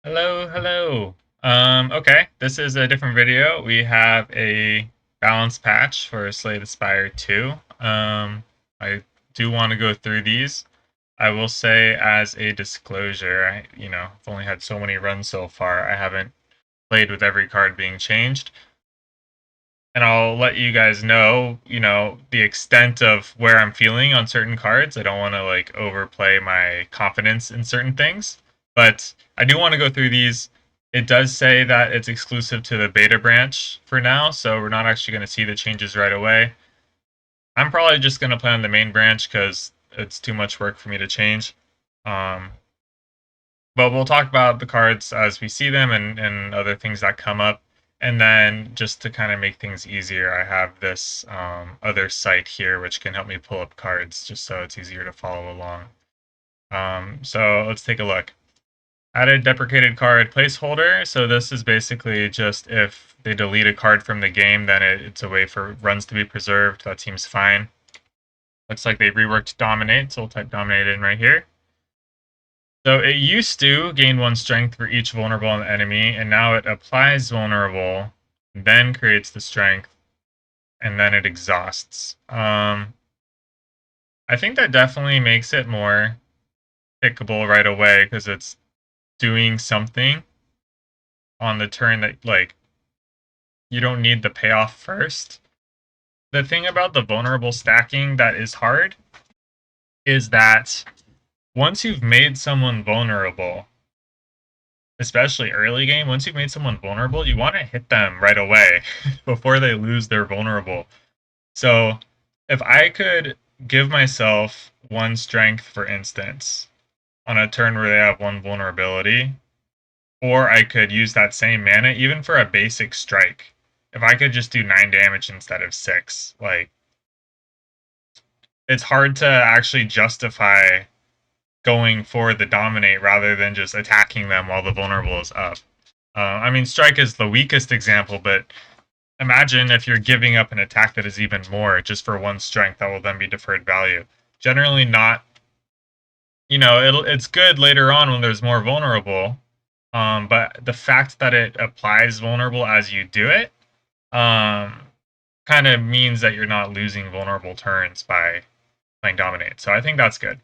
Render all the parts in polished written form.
Hello, hello. Okay, this is a different video. We have a balance patch for Slay the Spire 2. I do want to go through these. I will say as a disclosure, I've only had so many runs so far. I haven't played with every card being changed. And I'll let you guys know, the extent of where I'm feeling on certain cards. I don't want to like overplay my confidence in certain things, but I do want to go through these. It does say that it's exclusive to the beta branch for now, so we're not actually going to see the changes right away. I'm probably just going to play on the main branch because it's too much work for me to change. Um, but we'll talk about the cards as we see them and other things that come up. And then just to kind of make things easier, I have this other site here which can help me pull up cards just so it's easier to follow along. So let's take a look. Added deprecated card placeholder. So this is basically just if they delete a card from the game, then it's a way for runs to be preserved. That seems fine. Looks like they reworked Dominate, so we'll type Dominate in right here. So it used to gain 1 strength for each vulnerable enemy, and now it applies vulnerable, then creates the strength, and then it exhausts. I think that definitely makes it more pickable right away because it's doing something on the turn that like you don't need the payoff first. The thing about the vulnerable stacking that is hard is that once you've made someone vulnerable, especially early game, once you've made someone vulnerable, you want to hit them right away before they lose their vulnerable. So if I could give myself 1 strength, for instance, on a turn where they have 1 vulnerability, or I could use that same mana even for a basic strike. If I could just do 9 damage instead of 6, like it's hard to actually justify going for the dominate rather than just attacking them while the vulnerable is up. I mean, strike is the weakest example, but imagine if you're giving up an attack that is even more just for 1 strength that will then be deferred value. Generally, not. It's good later on when there's more vulnerable, but the fact that it applies vulnerable as you do it, kind of means that you're not losing vulnerable turns by playing dominate. So I think that's good.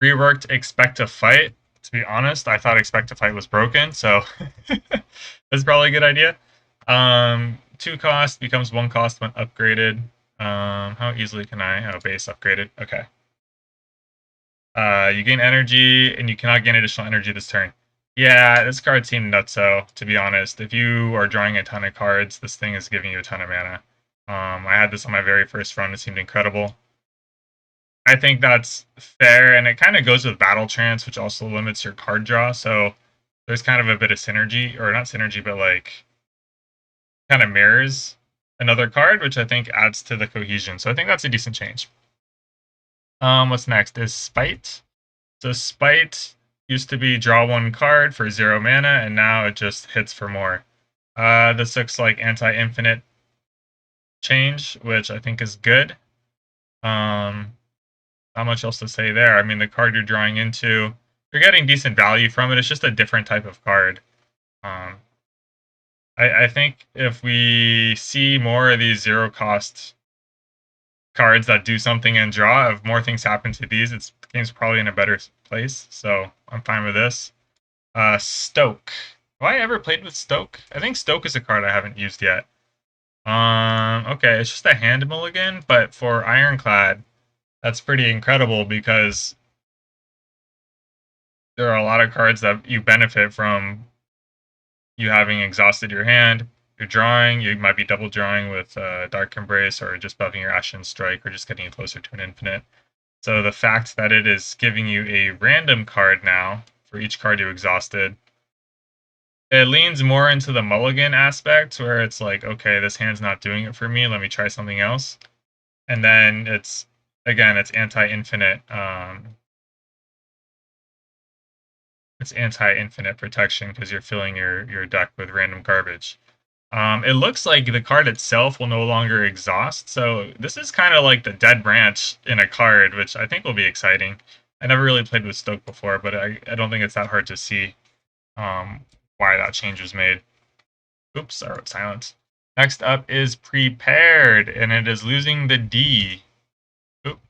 Reworked expect to fight. To be honest, I thought expect to fight was broken, so that's probably a good idea. 2 cost becomes 1 cost when upgraded. How easily can I? Oh, base upgraded. Okay. You gain energy, and you cannot gain additional energy this turn. Yeah, this card seemed nutso, to be honest. If you are drawing a ton of cards, this thing is giving you a ton of mana. I had this on my very first run. It seemed incredible. I think that's fair, and it kind of goes with Battle Trance, which also limits your card draw. So there's kind of a bit of synergy, or not synergy, but like kind of mirrors another card, which I think adds to the cohesion. So I think that's a decent change. What's next is Spite. So Spite used to be draw 1 card for 0 mana, and now it just hits for more. This looks like anti-infinite change, which I think is good. Not much else to say there. I mean, the card you're drawing into, you're getting decent value from it. It's just a different type of card. Um, I think if we see more of these 0 cost cards that do something and draw, if more things happen to these, the game's probably in a better place. So I'm fine with this. Stoke. Have I ever played with Stoke? I think Stoke is a card I haven't used yet. Okay, it's just a hand mulligan, but for Ironclad, that's pretty incredible because there are a lot of cards that you benefit from you having exhausted your hand. You're drawing, you might be double drawing with Dark Embrace or just buffing your Ashen Strike or just getting you closer to an infinite. So the fact that it is giving you a random card now for each card you exhausted, it leans more into the mulligan aspect where it's like, okay, this hand's not doing it for me, let me try something else. And then it's anti-infinite. It's anti-infinite protection because you're filling your deck with random garbage. It looks like the card itself will no longer exhaust, so this is kind of like the dead branch in a card, which I think will be exciting. I never really played with Stoke before, but I don't think it's that hard to see. why that change was made. Oops, I wrote silence. Next up is prepared, and it is losing the D. Oop.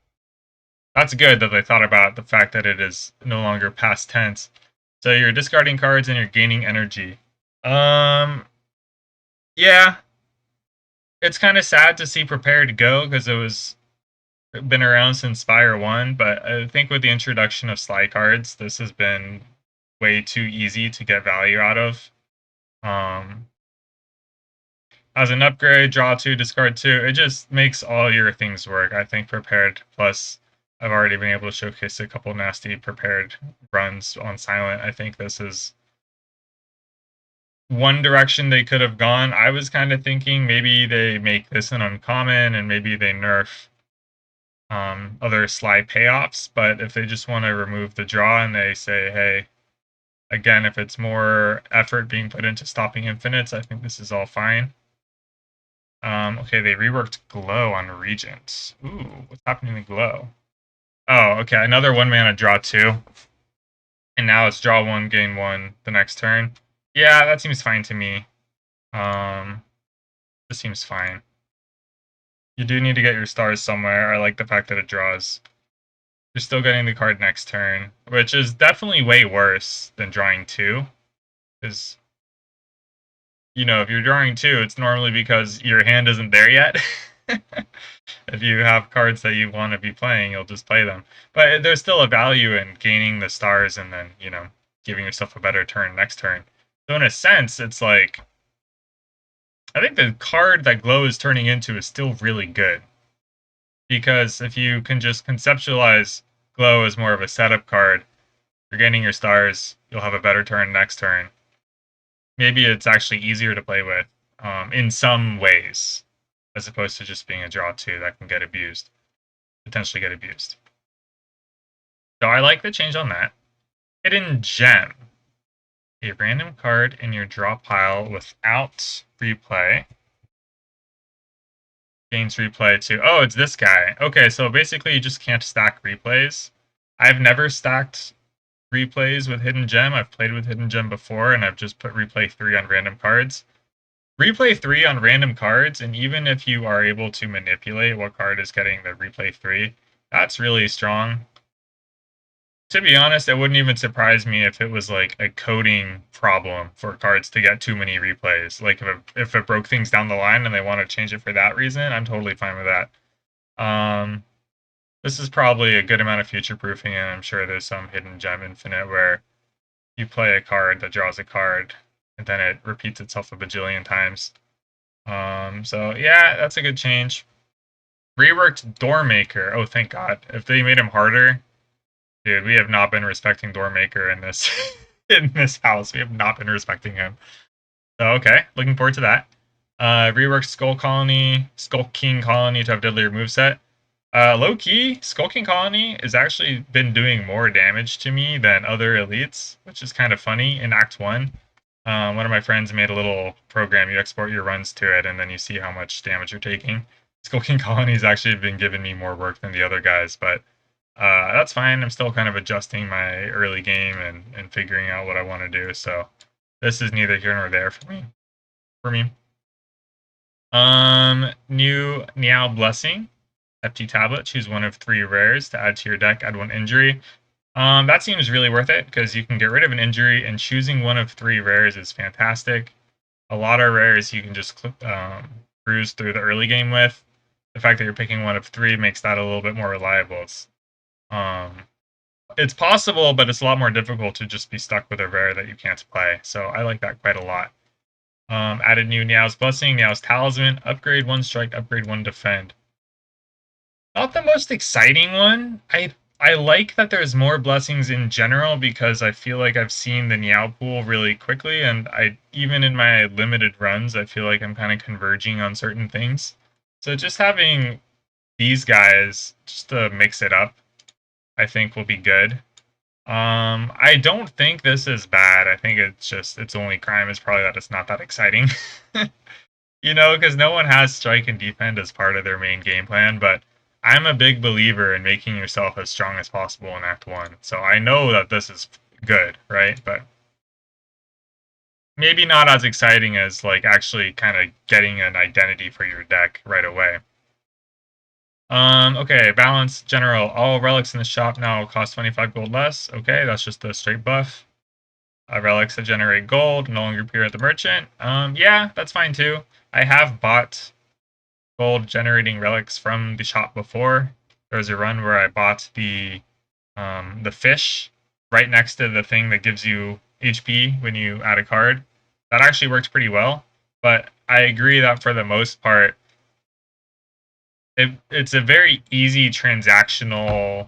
That's good that they thought about the fact that it is no longer past tense. So you're discarding cards and you're gaining energy. Yeah, it's kind of sad to see prepared go because it was been around since Spire 1, but I think with the introduction of slide cards, this has been way too easy to get value out of. As an upgrade, draw 2, discard 2, it just makes all your things work. I think prepared, plus I've already been able to showcase a couple nasty prepared runs on silent. I think this is one direction they could have gone. I was kind of thinking maybe they make this an uncommon and maybe they nerf other slide payoffs, but if they just want to remove the draw and they say, hey, again, if it's more effort being put into stopping infinites, I think this is all fine. Okay, they reworked Glow on Regent. Ooh, what's happening to Glow? Oh, okay, another 1-mana draw 2. And now it's draw 1, gain 1 the next turn. Yeah, that seems fine to me. This seems fine. You do need to get your stars somewhere. I like the fact that it draws. You're still getting the card next turn, which is definitely way worse than drawing 2. Because, you know, if you're drawing 2, it's normally because your hand isn't there yet. If you have cards that you want to be playing, you'll just play them. But there's still a value in gaining the stars and then, you know, giving yourself a better turn next turn. So in a sense, it's like, I think the card that Glow is turning into is still really good. Because if you can just conceptualize Glow as more of a setup card, you're gaining your stars, you'll have a better turn next turn. Maybe it's actually easier to play with in some ways, as opposed to just being a draw 2 that can get abused, potentially get abused. So I like the change on that. Hidden Gem. A random card in your draw pile without replay. Gains replay too. Oh, it's this guy. Okay, so basically you just can't stack replays. I've never stacked replays with Hidden Gem. I've played with Hidden Gem before, and I've just put replay 3 on random cards. Replay 3 on random cards, and even if you are able to manipulate what card is getting the replay 3, that's really strong. To be honest, it wouldn't even surprise me if it was like a coding problem for cards to get too many replays. Like if it broke things down the line and they want to change it for that reason, I'm totally fine with that. This is probably a good amount of future proofing, and I'm sure there's some Hidden Gem Infinite where you play a card that draws a card and then it repeats itself a bajillion times. So yeah, that's a good change. Reworked Doormaker. Oh, thank God. If they made him harder, dude, we have not been respecting Doormaker in this in this house. We have not been respecting him. So okay, looking forward to that. Reworked Skull King Colony to have deadlier moveset. Low key, Skull King Colony has actually been doing more damage to me than other elites, which is kind of funny in Act 1. One of my friends made a little program. You export your runs to it, and then you see how much damage you're taking. Skull King Colony's actually been giving me more work than the other guys, but that's fine. I'm still kind of adjusting my early game and figuring out what I want to do. So this is neither here nor there for me. New Niao Blessing. FT Tablet. Choose one of 3 rares to add to your deck. Add 1 injury. That seems really worth it because you can get rid of an injury, and choosing one of 3 rares is fantastic. A lot of rares you can just cruise through the early game with. The fact that you're picking one of 3 makes that a little bit more reliable. It's possible, but it's a lot more difficult to just be stuck with a rare that you can't play. So I like that quite a lot. Added new Niao's Blessing, Niao's Talisman, upgrade 1 strike, upgrade 1 defend. Not the most exciting one. I like that there's more blessings in general because I feel like I've seen the Niao pool really quickly, and even in my limited runs, I feel like I'm kind of converging on certain things. So just having these guys just to mix it up, I think will be good. I don't think this is bad. I think its only crime is probably that it's not that exciting. You know, because no one has strike and defend as part of their main game plan, but I'm a big believer in making yourself as strong as possible in Act 1. So I know that this is good, right? But maybe not as exciting as like actually kind of getting an identity for your deck right away. Okay, balance general. All relics in the shop now cost 25 gold less. Okay, that's just a straight buff. Relics that generate gold no longer appear at the merchant. Yeah, that's fine too. I have bought gold generating relics from the shop before. There was a run where I bought the fish right next to the thing that gives you HP when you add a card. That actually works pretty well. But I agree that for the most part, it's a very easy transactional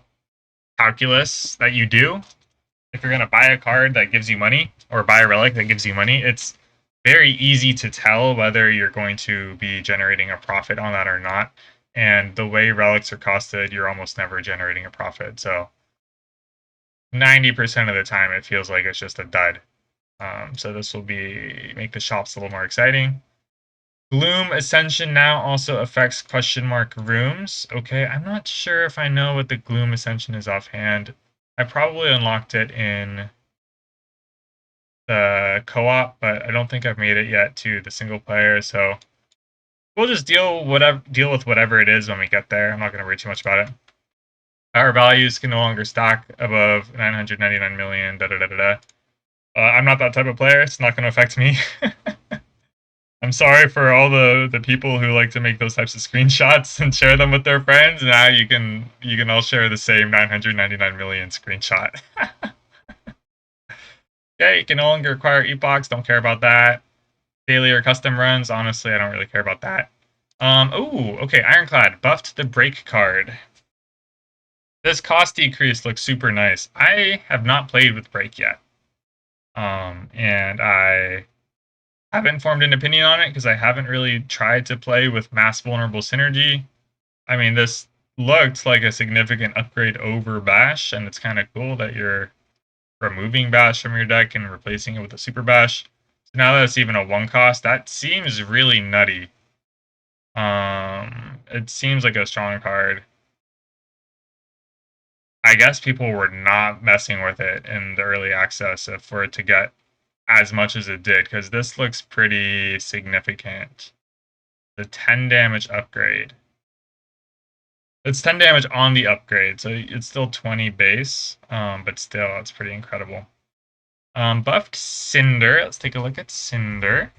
calculus that you do. If you're going to buy a card that gives you money or buy a relic that gives you money, it's very easy to tell whether you're going to be generating a profit on that or not. And the way relics are costed, you're almost never generating a profit. So 90% of the time, it feels like it's just a dud. So this will make the shops a little more exciting. Gloom Ascension now also affects question mark rooms. Okay, I'm not sure if I know what the Gloom Ascension is offhand. I probably unlocked it in the co-op, but I don't think I've made it yet to the single player, so we'll just deal with whatever it is when we get there. I'm not going to worry too much about it. Our values can no longer stack above 999 million. Da da da da da. I'm not that type of player. It's not going to affect me. I'm sorry for all the people who like to make those types of screenshots and share them with their friends. Now you can all share the same 999 million screenshot. Yeah, you can no longer acquire epochs. Don't care about that. Daily or custom runs. Honestly, I don't really care about that. Oh, okay. Ironclad buffed the break card. This cost decrease looks super nice. I have not played with break yet. And I haven't formed an opinion on it because I haven't really tried to play with mass vulnerable synergy. I mean, this looked like a significant upgrade over Bash, and it's kind of cool that you're removing Bash from your deck and replacing it with a Super Bash. So now that it's even a 1 cost, that seems really nutty. It seems like a strong card. I guess people were not messing with it in the early access for it to get as much as it did, because this looks pretty significant. The 10 damage upgrade. It's 10 damage on the upgrade, so it's still 20 base, but still, it's pretty incredible. Buffed Cinder. Let's take a look at Cinder.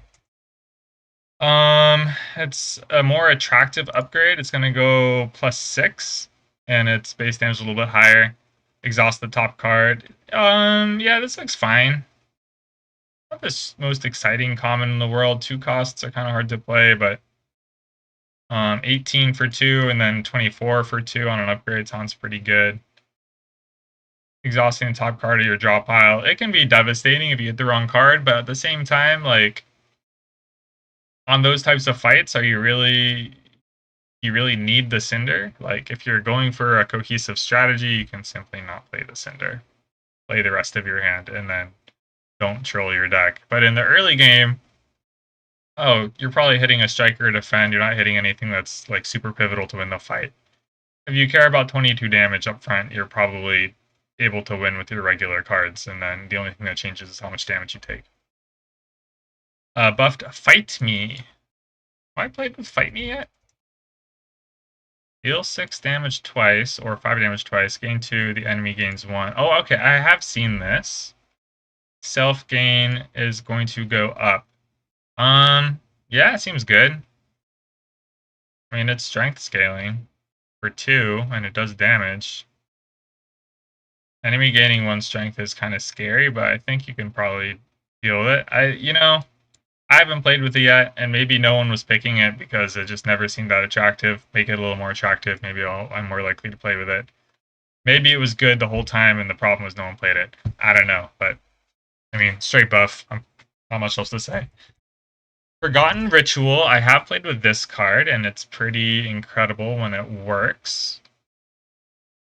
It's a more attractive upgrade. It's going to go +6, and its base damage is a little bit higher. Exhaust the top card. Yeah, this looks fine. Not the most exciting common in the world. 2 costs are kind of hard to play, but 18 for 2 and then 24 for 2 on an upgrade sounds pretty good. Exhausting the top card of your draw pile. It can be devastating if you hit the wrong card, but at the same time, like, on those types of fights, you really need the Cinder? Like, if you're going for a cohesive strategy, you can simply not play the Cinder. Play the rest of your hand, and then don't troll your deck. But in the early game, you're probably hitting a striker to defend. You're not hitting anything that's like super pivotal to win the fight. If you care about 22 damage up front, you're probably able to win with your regular cards, and then the only thing that changes is how much damage you take. Buffed Fight Me. Have I played with Fight Me yet? Deal 6 damage twice, or 5 damage twice. Gain 2, the enemy gains 1. Oh, okay, I have seen this. Self gain is going to go up. Yeah, it seems good. I mean, it's strength scaling for 2, and it does damage. Enemy gaining 1 strength is kind of scary, but I think you can probably deal with it. I haven't played with it yet, and maybe no one was picking it because it just never seemed that attractive. Make it a little more attractive. Maybe I'm more likely to play with it. Maybe it was good the whole time, and the problem was no one played it. I don't know, but I mean, straight buff. Not much else to say. Forgotten Ritual. I have played with this card, and it's pretty incredible when it works.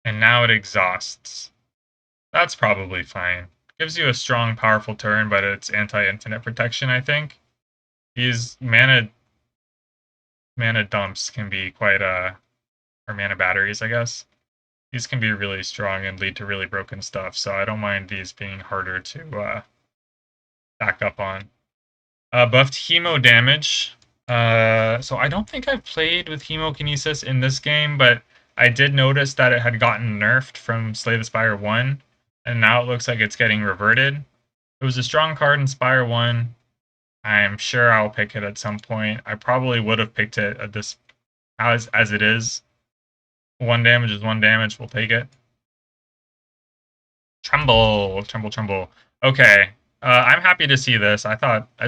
And now it exhausts. That's probably fine. Gives you a strong, powerful turn, but it's anti-infinite protection, I think. These mana dumps can be quite or mana batteries, I guess. These can be really strong and lead to really broken stuff, so I don't mind these being harder to back up on. Buffed Hemo damage. So I don't think I've played with Hemokinesis in this game, but I did notice that it had gotten nerfed from Slay the Spire 1, and now it looks like it's getting reverted. It was a strong card in Spire 1. I'm sure I'll pick it at some point. I probably would have picked it at this as it is. 1 damage is 1 damage, we'll take it. Tremble, tremble, tremble. Okay, I'm happy to see this. I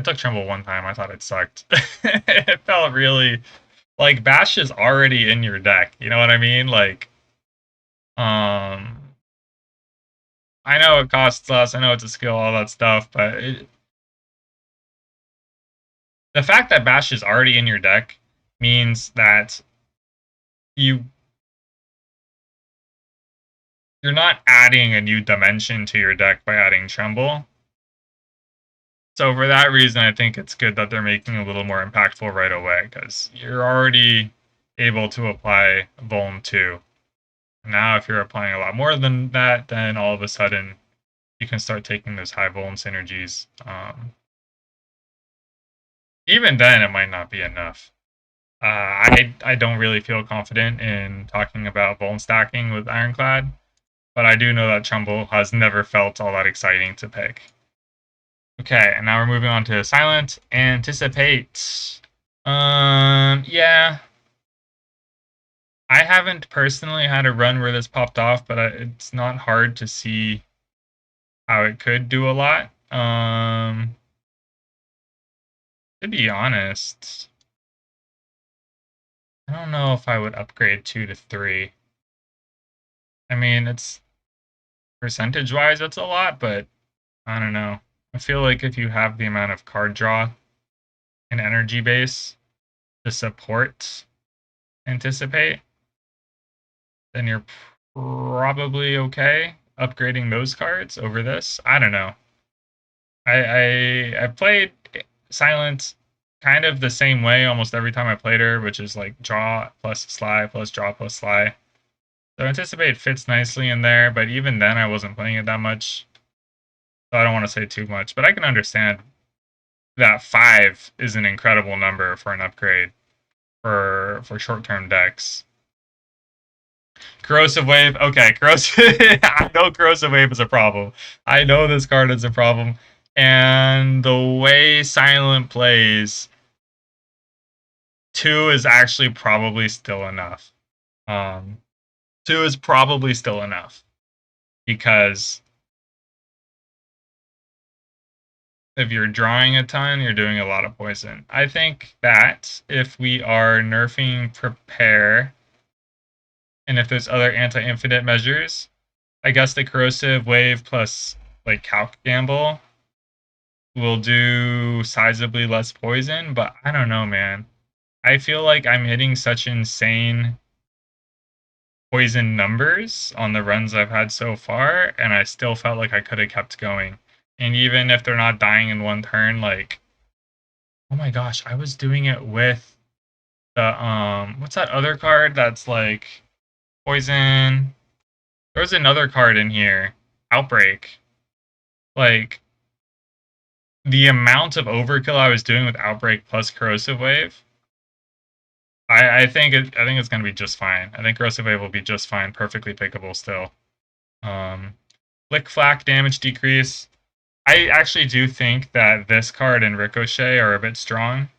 took Tremble one time. I thought it sucked. It felt really like Bash is already in your deck. You know what I mean? Like, I know it costs less. I know it's a skill, all that stuff, but the fact that Bash is already in your deck means that you you're not adding a new dimension to your deck by adding Tremble. So for that reason, I think it's good that they're making it a little more impactful right away, because you're already able to apply Vuln 2. Now if you're applying a lot more than that, then all of a sudden you can start taking those high Vuln synergies. Even then, it might not be enough. I don't really feel confident in talking about Vuln stacking with Ironclad, but I do know that Trumbull has never felt all that exciting to pick. Okay, and now we're moving on to Silent Anticipate. Yeah. I haven't personally had a run where this popped off, but it's not hard to see how it could do a lot. To be honest, I don't know if I would upgrade 2 to 3. I mean, it's percentage-wise, it's a lot, but I don't know. I feel like if you have the amount of card draw and energy base to support Anticipate, then you're probably okay upgrading those cards over this. I don't know. I played Silent kind of the same way almost every time I played her, which is like draw plus Sly plus draw plus Sly. So Anticipate fits nicely in there, but even then I wasn't playing it that much. So I don't want to say too much, but I can understand that 5 is an incredible number for an upgrade for short-term decks. Corrosive Wave. Okay, Corrosive. I know Corrosive Wave is a problem. I know this card is a problem. And the way Silent plays, 2 is actually probably still enough. 2 is probably still enough. Because if you're drawing a ton, you're doing a lot of poison. I think that if we are nerfing Prepare, and if there's other anti-infinite measures, I guess the Corrosive Wave plus like Calc Gamble will do sizably less poison, but I don't know, man. I feel like I'm hitting such insane poison numbers on the runs I've had so far, and I still felt like I could have kept going. And even if they're not dying in one turn, like, oh my gosh, I was doing it with the what's that other card that's like poison? There's another card in here, Outbreak. Like, the amount of overkill I was doing with Outbreak plus Corrosive Wave, I think it's gonna be just fine. I think Corrosive Wave will be just fine, perfectly pickable still. Flick Flack damage decrease. I actually do think that this card and Ricochet are a bit strong.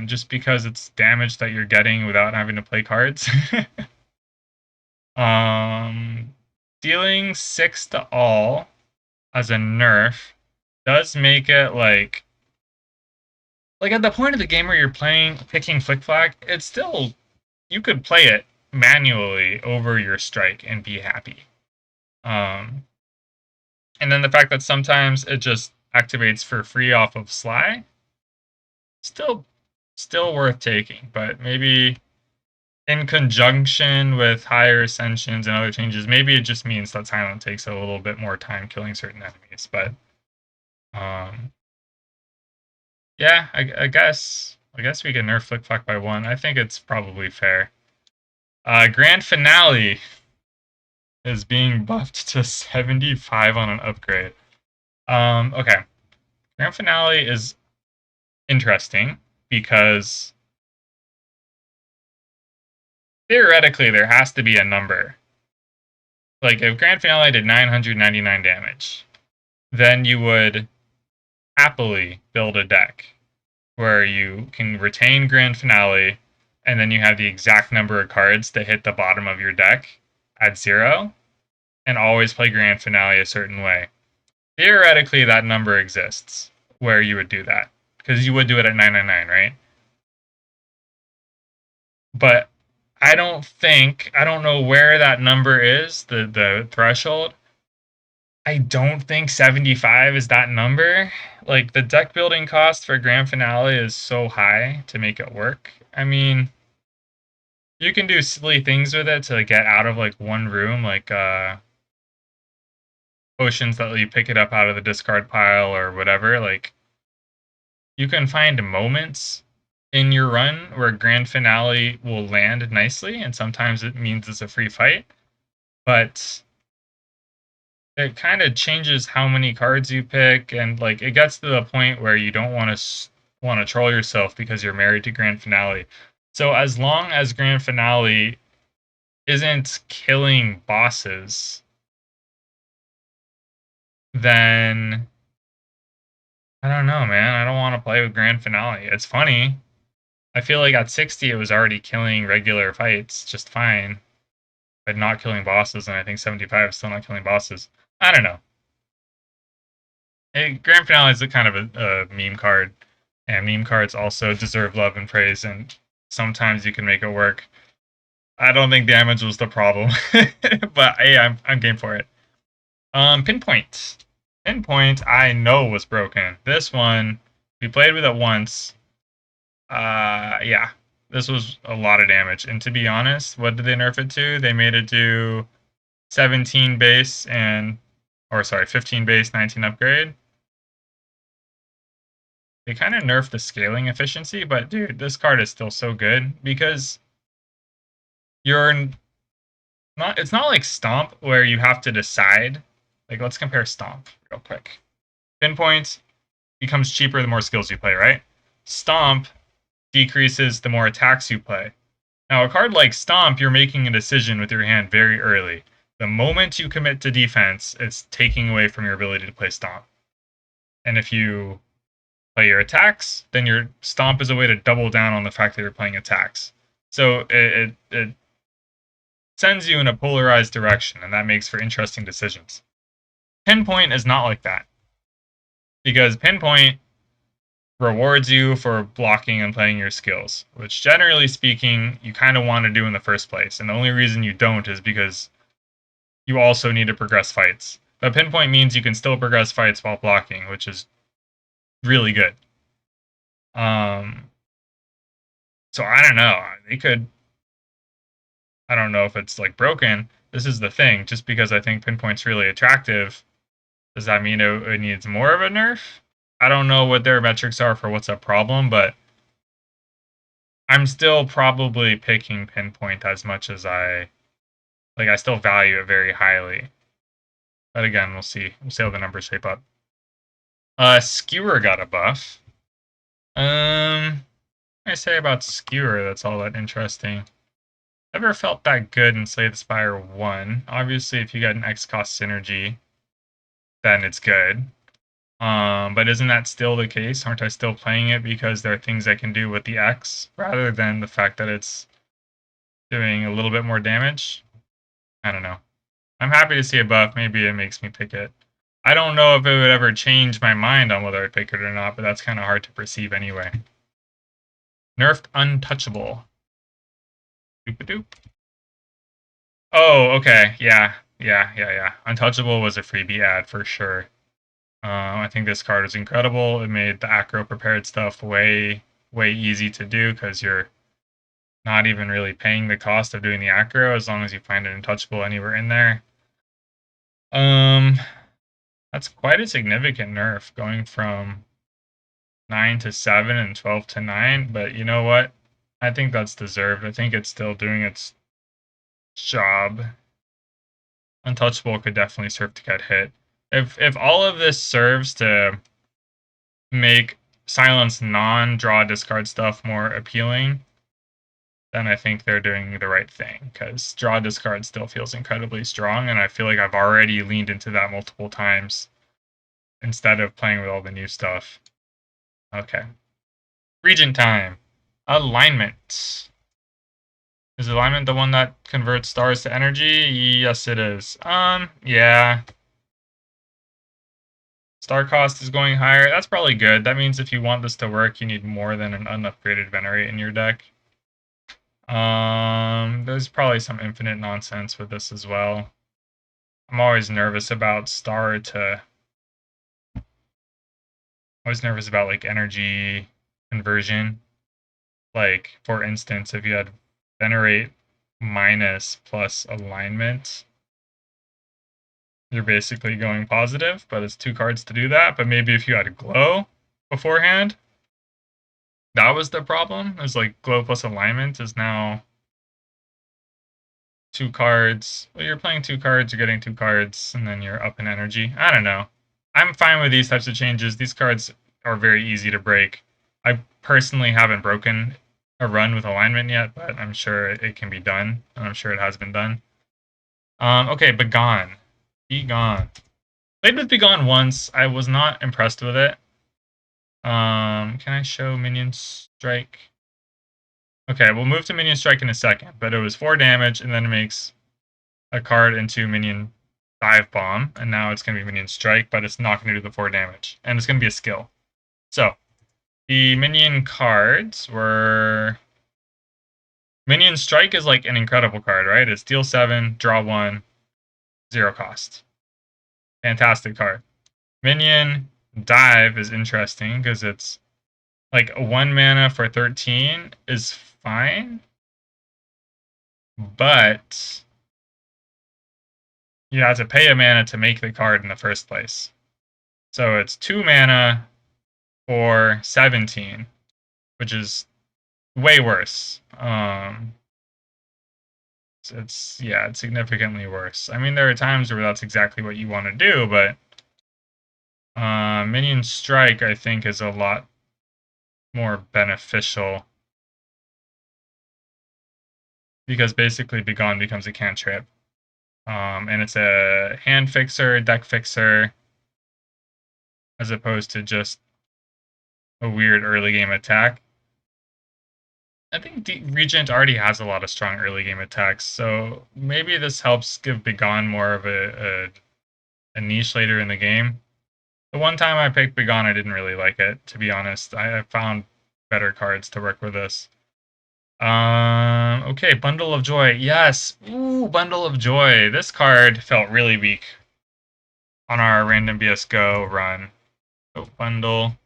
Just because it's damage that you're getting without having to play cards. Dealing 6 to all as a nerf does make it like at the point of the game where you're picking Flick Flag, it's still, you could play it manually over your strike and be happy. And then the fact that sometimes it just activates for free off of Sly, still worth taking, but maybe in conjunction with higher ascensions and other changes, maybe it just means that Silent takes a little bit more time killing certain enemies. But yeah, I guess we can nerf Flick Flack by 1. I think it's probably fair. Grand Finale is being buffed to 75 on an upgrade. Okay. Grand Finale is interesting because theoretically there has to be a number. Like if Grand Finale did 999 damage, then you would happily build a deck where you can retain Grand Finale, and then you have the exact number of cards to hit the bottom of your deck at 0, and always play Grand Finale a certain way. Theoretically, that number exists where you would do that, because you would do it at 999, right? But I don't know where that number is, the threshold. I don't think 75 is that number. Like, the deck building cost for Grand Finale is so high to make it work. I mean, you can do silly things with it to get out of, like, one room, like, potions that let you pick it up out of the discard pile or whatever. Like, you can find moments in your run where Grand Finale will land nicely, and sometimes it means it's a free fight. But it kind of changes how many cards you pick, and like it gets to the point where you don't want to troll yourself because you're married to Grand Finale. So as long as Grand Finale isn't killing bosses, then I don't know, man. I don't want to play with Grand Finale. It's funny. I feel like at 60 it was already killing regular fights just fine, but not killing bosses, and I think 75 is still not killing bosses. I don't know. Grand Finale is a kind of a meme card, and meme cards also deserve love and praise, and sometimes you can make it work. I don't think damage was the problem, but hey, I'm game for it. Pinpoint. Pinpoint, I know was broken. This one, we played with it once. Yeah, this was a lot of damage. And to be honest, what did they nerf it to? They made it do 17 base or sorry, 15 base, 19 upgrade. They kind of nerfed the scaling efficiency, but dude, this card is still so good because you're not. It's not like Stomp where you have to decide. Like, let's compare Stomp real quick. Pinpoint becomes cheaper the more skills you play, right? Stomp decreases the more attacks you play. Now, a card like Stomp, you're making a decision with your hand very early. The moment you commit to defense, it's taking away from your ability to play Stomp. And if you play your attacks, then your Stomp is a way to double down on the fact that you're playing attacks. So it sends you in a polarized direction, and that makes for interesting decisions. Pinpoint is not like that, because Pinpoint rewards you for blocking and playing your skills, which generally speaking, you kind of want to do in the first place. And the only reason you don't is because you also need to progress fights. But Pinpoint means you can still progress fights while blocking, which is really good. So I don't know. They could. I don't know if it's like broken. This is the thing. Just because I think Pinpoint's really attractive, does that mean it needs more of a nerf? I don't know what their metrics are for what's a problem, but I'm still probably picking Pinpoint as much as I still value it very highly. But again, we'll see. We'll see how the numbers shape up. Skewer got a buff. I say about Skewer that's all that interesting. Never felt that good in Slay the Spire 1. Obviously, if you get an X cost synergy, then it's good. But isn't that still the case? Aren't I still playing it because there are things I can do with the X rather than the fact that it's doing a little bit more damage? I don't know. I'm happy to see a buff. Maybe it makes me pick it. I don't know if it would ever change my mind on whether I'd pick it or not, but that's kind of hard to perceive anyway. Nerfed Untouchable. Doop-a-doop. Oh, okay. Yeah. Untouchable was a freebie ad for sure. I think this card is incredible. It made the acro prepared stuff way easy to do because you're not even really paying the cost of doing the acro as long as you find an untouchable anywhere in there. That's quite a significant nerf, going from 9 to 7 and 12 to 9, but you know what? I think that's deserved. I think it's still doing its job. Untouchable could definitely serve to get hit. If all of this serves to make silence non-draw discard stuff more appealing, then I think they're doing the right thing, because draw discard still feels incredibly strong, and I feel like I've already leaned into that multiple times instead of playing with all the new stuff. Okay. Regent time. Alignment. Is alignment the one that converts stars to energy? Yes, it is. Yeah. Star cost is going higher. That's probably good. That means if you want this to work, you need more than an unupgraded Venerate in your deck. There's probably some infinite nonsense with this as well. I'm always nervous about like energy conversion. Like, for instance, if you had Venerate minus plus alignment, you're basically going positive, but it's 2 cards to do that. But maybe if you had Glow beforehand, that was the problem. Is like Glow plus alignment is now 2 cards. Well, you're playing 2 cards, you're getting 2 cards, and then you're up in energy. I don't know. I'm fine with these types of changes. These cards are very easy to break. I personally haven't broken a run with alignment yet, but I'm sure it can be done, and I'm sure it has been done. Okay, Begone. Begone. Played with Begone once. I was not impressed with it. Can I show Minion Strike? Okay, we'll move to Minion Strike in a second, but it was 4 damage, and then it makes a card into Minion Dive Bomb, and now it's going to be Minion Strike, but it's not going to do the 4 damage, and it's going to be a skill. So, the Minion cards were... Minion Strike is like an incredible card, right? It's deal 7, draw 1, 0 cost. Fantastic card. Minion Dive is interesting because it's like 1 mana for 13 is fine, but you have to pay a mana to make the card in the first place. So it's 2 mana for 17, which is way worse. It's significantly worse. I mean, there are times where that's exactly what you want to do, but Minion Strike, I think, is a lot more beneficial because basically Begone becomes a cantrip. And it's a hand fixer, deck fixer, as opposed to just a weird early game attack. I think Regent already has a lot of strong early game attacks, so maybe this helps give Begone more of a niche later in the game. The one time I picked Begone, I didn't really like it, to be honest. I found better cards to work with this. Okay, Bundle of Joy. Yes! Ooh, Bundle of Joy. This card felt really weak on our random BS Go run. Oh, Bundle.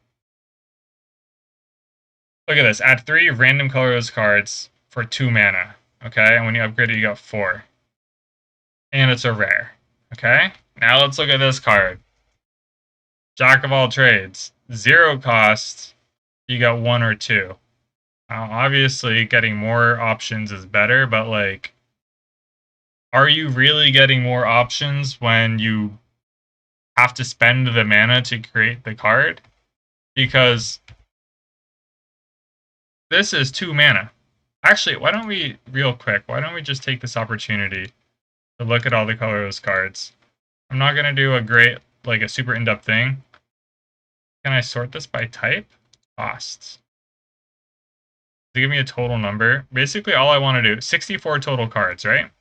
Look at this. Add 3 random colorless cards for 2 mana. Okay, and when you upgrade it, you got 4. And it's a rare. Okay, now let's look at this card. Jack of all trades. 0 cost. You got 1 or 2. Now, obviously, getting more options is better, but like, are you really getting more options when you have to spend the mana to create the card? Because this is 2 mana. Actually, why don't we, real quick, why don't we just take this opportunity to look at all the colorless cards? I'm not going to do a great, like a super in-depth thing. Can I sort this by type? Costs. To give me a total number. Basically, all I want to do, 64 total cards, right?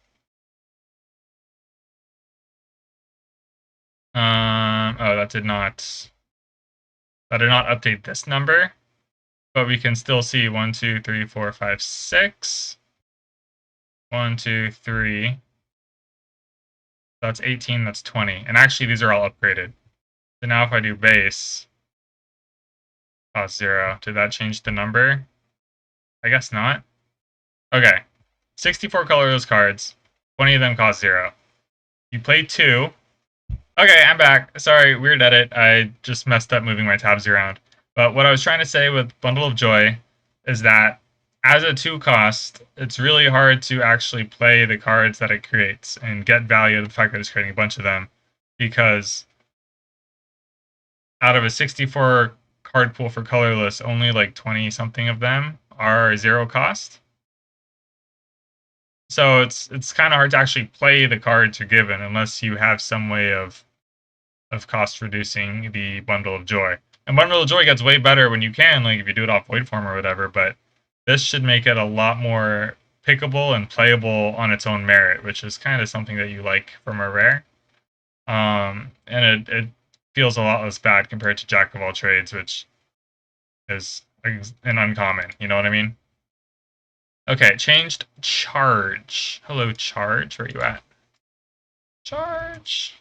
Oh, that did not update this number. But we can still see 1, 2, 3, 4, 5, 6. 1, 2, 3. That's 18, that's 20. And actually, these are all upgraded. So now if I do base, cost 0. Did that change the number? I guess not. Okay. 64 colorless cards. 20 of them cost 0. You play 2. Okay, I'm back. Sorry, weird edit. I just messed up moving my tabs around. But what I was trying to say with Bundle of Joy is that as a 2 cost, it's really hard to actually play the cards that it creates and get value of the fact that it's creating a bunch of them, because out of a 64 card pool for colorless, only like 20 something of them are 0 cost. So it's kind of hard to actually play the cards you're given unless you have some way of cost reducing the Bundle of Joy. And Bundle of Joy gets way better when you can, like if you do it off Void Form or whatever, but this should make it a lot more pickable and playable on its own merit, which is kind of something that you like from a rare. And it feels a lot less bad compared to Jack of all trades, which is an uncommon, you know what I mean? Okay, changed charge. Hello, charge. Where are you at? Charge.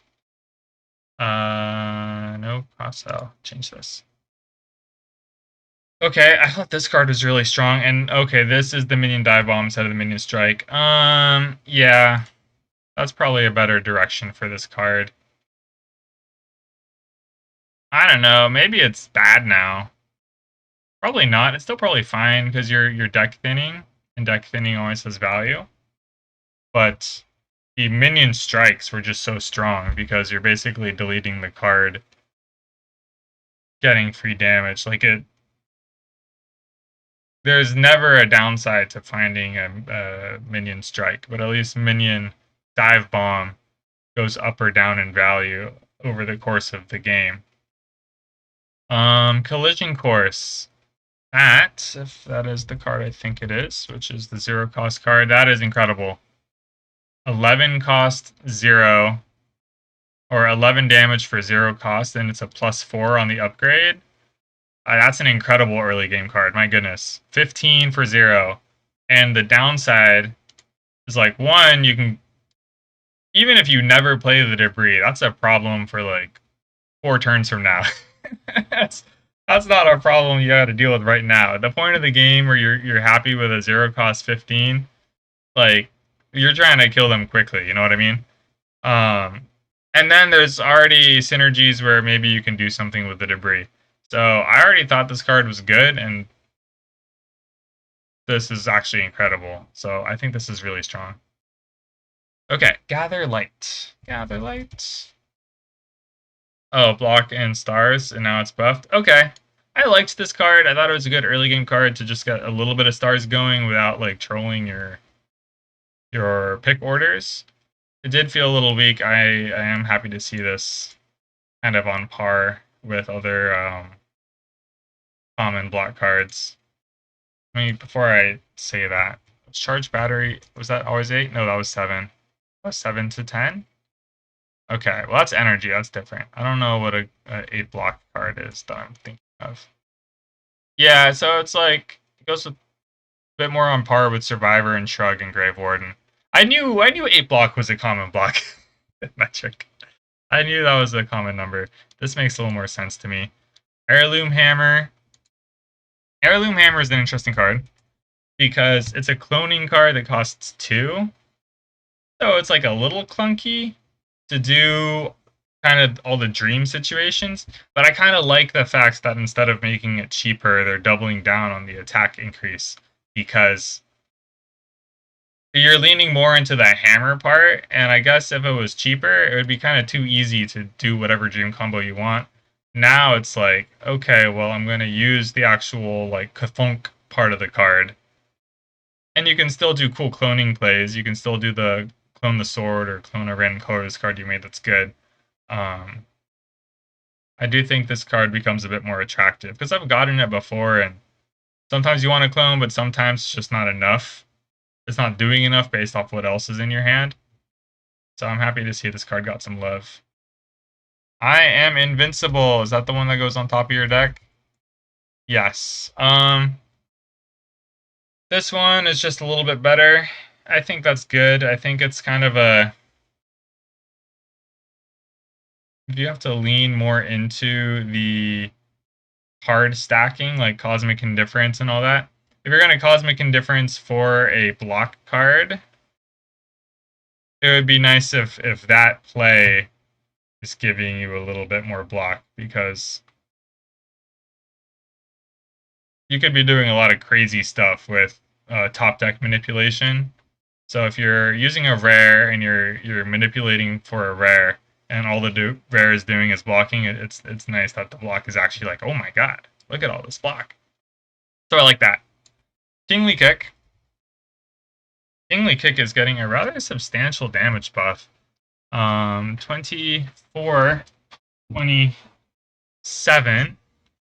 No cross L. Change this. Okay, I thought this card was really strong, and okay, this is the minion dive bomb instead of the minion strike. Yeah, that's probably a better direction for this card. I don't know. Maybe it's bad now. Probably not. It's still probably fine because you're deck thinning, and deck thinning always has value. But the minion strikes were just so strong because you're basically deleting the card, getting free damage. Like there's never a downside to finding a minion strike, but at least minion dive bomb goes up or down in value over the course of the game. Collision Course. That, if that is the card I think it is, which is the 0 cost card, that is incredible. 11 cost 0, or 11 damage for 0 cost, and it's a +4 on the upgrade. That's an incredible early game card, my goodness. 15 for 0. And the downside is like, one, you can, even if you never play the debris, that's a problem for like 4 turns from now. That's not a problem you got to deal with right now. At the point of the game where you're happy with a 0 cost 15, like you're trying to kill them quickly. You know what I mean? And then there's already synergies where maybe you can do something with the debris. So I already thought this card was good, and this is actually incredible. So I think this is really strong. Okay, Gather Light. Gather Light. Oh, block and stars, and now it's buffed. Okay. I liked this card. I thought it was a good early game card to just get a little bit of stars going without like trolling your pick orders. It did feel a little weak. I am happy to see this kind of on par with other common block cards. I mean, before I say that, charge battery, was that always 8? No, that was 7. That was 7 to 10? Okay, well that's energy, that's different. I don't know what a 8 block card is that I'm thinking of. Yeah, so it's like, it goes a bit more on par with Survivor and Shrug and Grave Warden. I knew 8 block was a common block metric. I knew that was a common number. This makes a little more sense to me. Heirloom Hammer. Heirloom Hammer is an interesting card because it's a cloning card that costs 2. So it's like a little clunky to do kind of all the dream situations, but I kind of like the fact that instead of making it cheaper, they're doubling down on the attack increase because you're leaning more into the hammer part, and I guess if it was cheaper, it would be kind of too easy to do whatever dream combo you want. Now it's like, okay, well, I'm going to use the actual like Kathunk part of the card. And you can still do cool cloning plays. You can still do the clone the sword or clone a random colorless card you made that's good. I do think this card becomes a bit more attractive because I've gotten it before, and sometimes you want to clone, but sometimes it's just not enough. It's not doing enough based off what else is in your hand. So I'm happy to see this card got some love. I am invincible. Is that the one that goes on top of your deck? Yes. This one is just a little bit better. I think that's good. I think it's kind of a... You have to lean more into the hard stacking, like Cosmic Indifference and all that. If you're going to Cosmic Indifference for a block card, it would be nice if that play is giving you a little bit more block, because you could be doing a lot of crazy stuff with top deck manipulation. So if you're using a rare and you're manipulating for a rare, and all the rare is doing is blocking, it's nice that the block is actually like, oh my god, Look at all this block. So I like that. Kingly Kick. Kingly Kick is getting a rather substantial damage buff. 24, 27,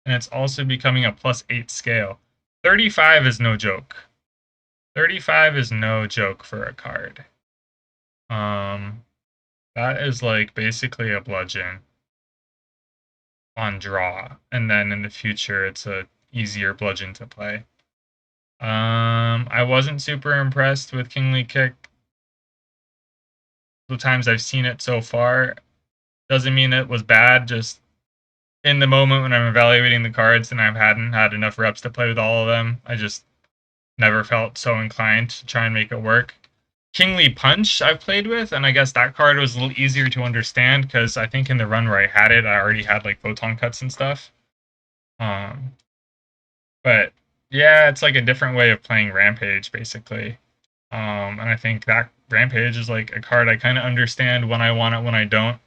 and it's also becoming a +8 scale. 35 is no joke. 35 is no joke for a card. That is like basically a bludgeon on draw, and then in the future it's a easier bludgeon to play. I wasn't super impressed with Kingly Kick. The times I've seen it so far doesn't mean it was bad, just in the moment when I'm evaluating the cards and I hadn't had enough reps to play with all of them, I just never felt so inclined to try and make it work. Kingly Punch I've played with, and I guess that card was a little easier to understand because I think in the run where I had it, I already had like photon cuts and stuff. But yeah, it's like a different way of playing Rampage basically. And I think that Rampage is like a card I kind of understand when I want it, when I don't.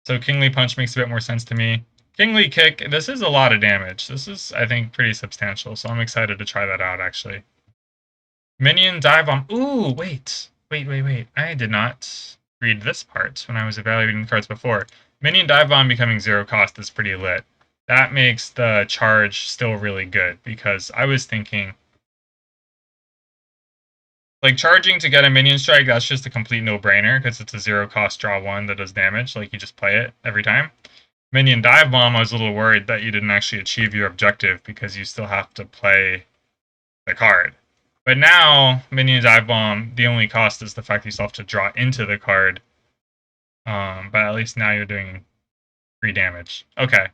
So Kingly Punch makes a bit more sense to me. Kingly Kick, this is a lot of damage. This is, I think, pretty substantial, so I'm excited to try that out, actually. Minion Dive Bomb. Ooh, wait. I did not read this part when I was evaluating the cards before. Minion Dive Bomb becoming 0 cost is pretty lit. That makes the charge still really good, because I was thinking, like, charging to get a minion strike, that's just a complete no-brainer, because it's a 0 cost draw 1 that does damage, like, you just play it every time. Minion Dive Bomb, I was a little worried that you didn't actually achieve your objective, because you still have to play the card. But now, Minion Dive Bomb, the only cost is the fact that you still have to draw into the card. But at least now you're doing free damage. Okay.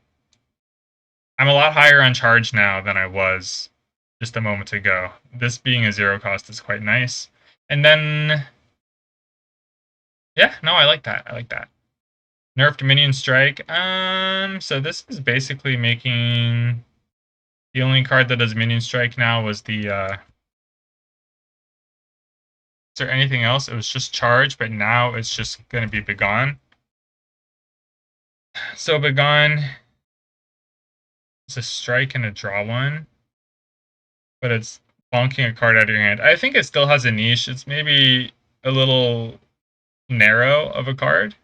I'm a lot higher on charge now than I was just a moment ago. This being a 0 cost is quite nice. And then, yeah, no, I like that. Nerfed Minion Strike. So this is basically making the only card that does Minion Strike now was the, is there anything else? It was just Charge, but now it's just going to be Begone. So Begone is a strike and a draw 1, but it's bonking a card out of your hand. I think it still has a niche. It's maybe a little narrow of a card.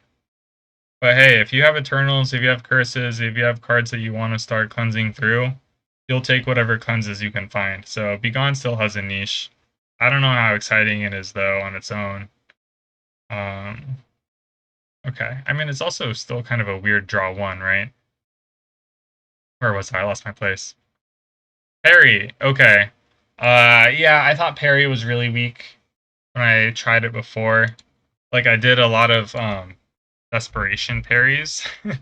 But hey, if you have Eternals, if you have Curses, if you have cards that you want to start cleansing through, you'll take whatever cleanses you can find. So Begone still has a niche. I don't know how exciting it is, though, on its own. Okay. I mean, it's also still kind of a weird draw 1, right? Where was I? Lost my place. Parry. Okay. Yeah, I thought Parry was really weak when I tried it before. Like, I did a lot of, desperation parries. Where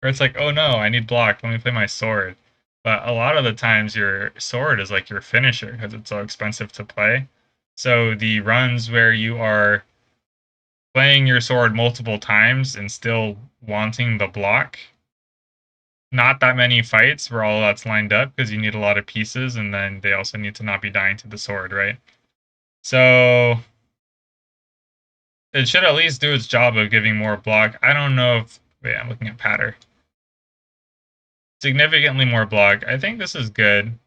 it's like, oh no, I need block, let me play my sword. But a lot of the times your sword is like your finisher because it's so expensive to play. So the runs where you are playing your sword multiple times and still wanting the block, not that many fights where all that's lined up because you need a lot of pieces and then they also need to not be dying to the sword, right? So it should at least do its job of giving more block. I don't know if... Wait, I'm looking at patter. Significantly more block. I think this is good.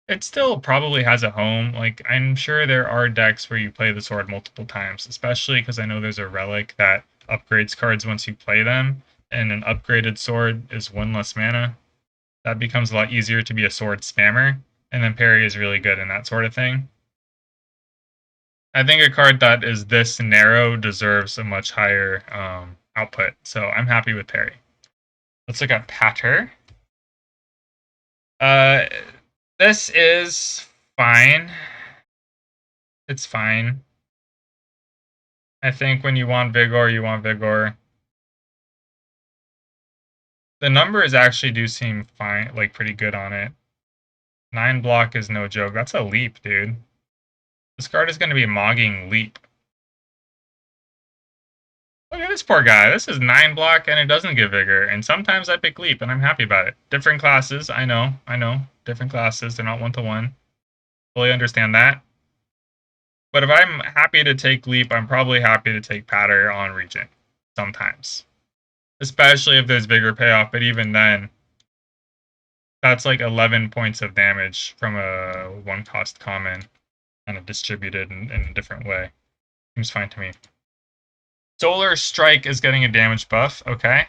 It still probably has a home. Like, I'm sure there are decks where you play the sword multiple times, especially because I know there's a relic that upgrades cards once you play them, and an upgraded sword is 1 less mana. That becomes a lot easier to be a sword spammer, and then parry is really good in that sort of thing. I think a card that is this narrow deserves a much higher output, so I'm happy with parry. Let's look at patter. This is fine. It's fine. I think when you want Vigor, you want Vigor. The numbers actually do seem fine, like pretty good on it. 9 block is no joke. That's a leap, dude. This card is going to be Mogging Leap. Look at this poor guy. This is 9 block and it doesn't give Vigor. And sometimes I pick Leap and I'm happy about it. Different classes, I know. Different classes, they're not 1-to-1. Fully understand that. But if I'm happy to take Leap, I'm probably happy to take Patter on Regent. Sometimes. Especially if there's bigger payoff, but even then, That's like 11 points of damage from a 1-cost common, kind of distributed in a different way. Seems fine to me. Solar Strike is getting a damage buff. Okay.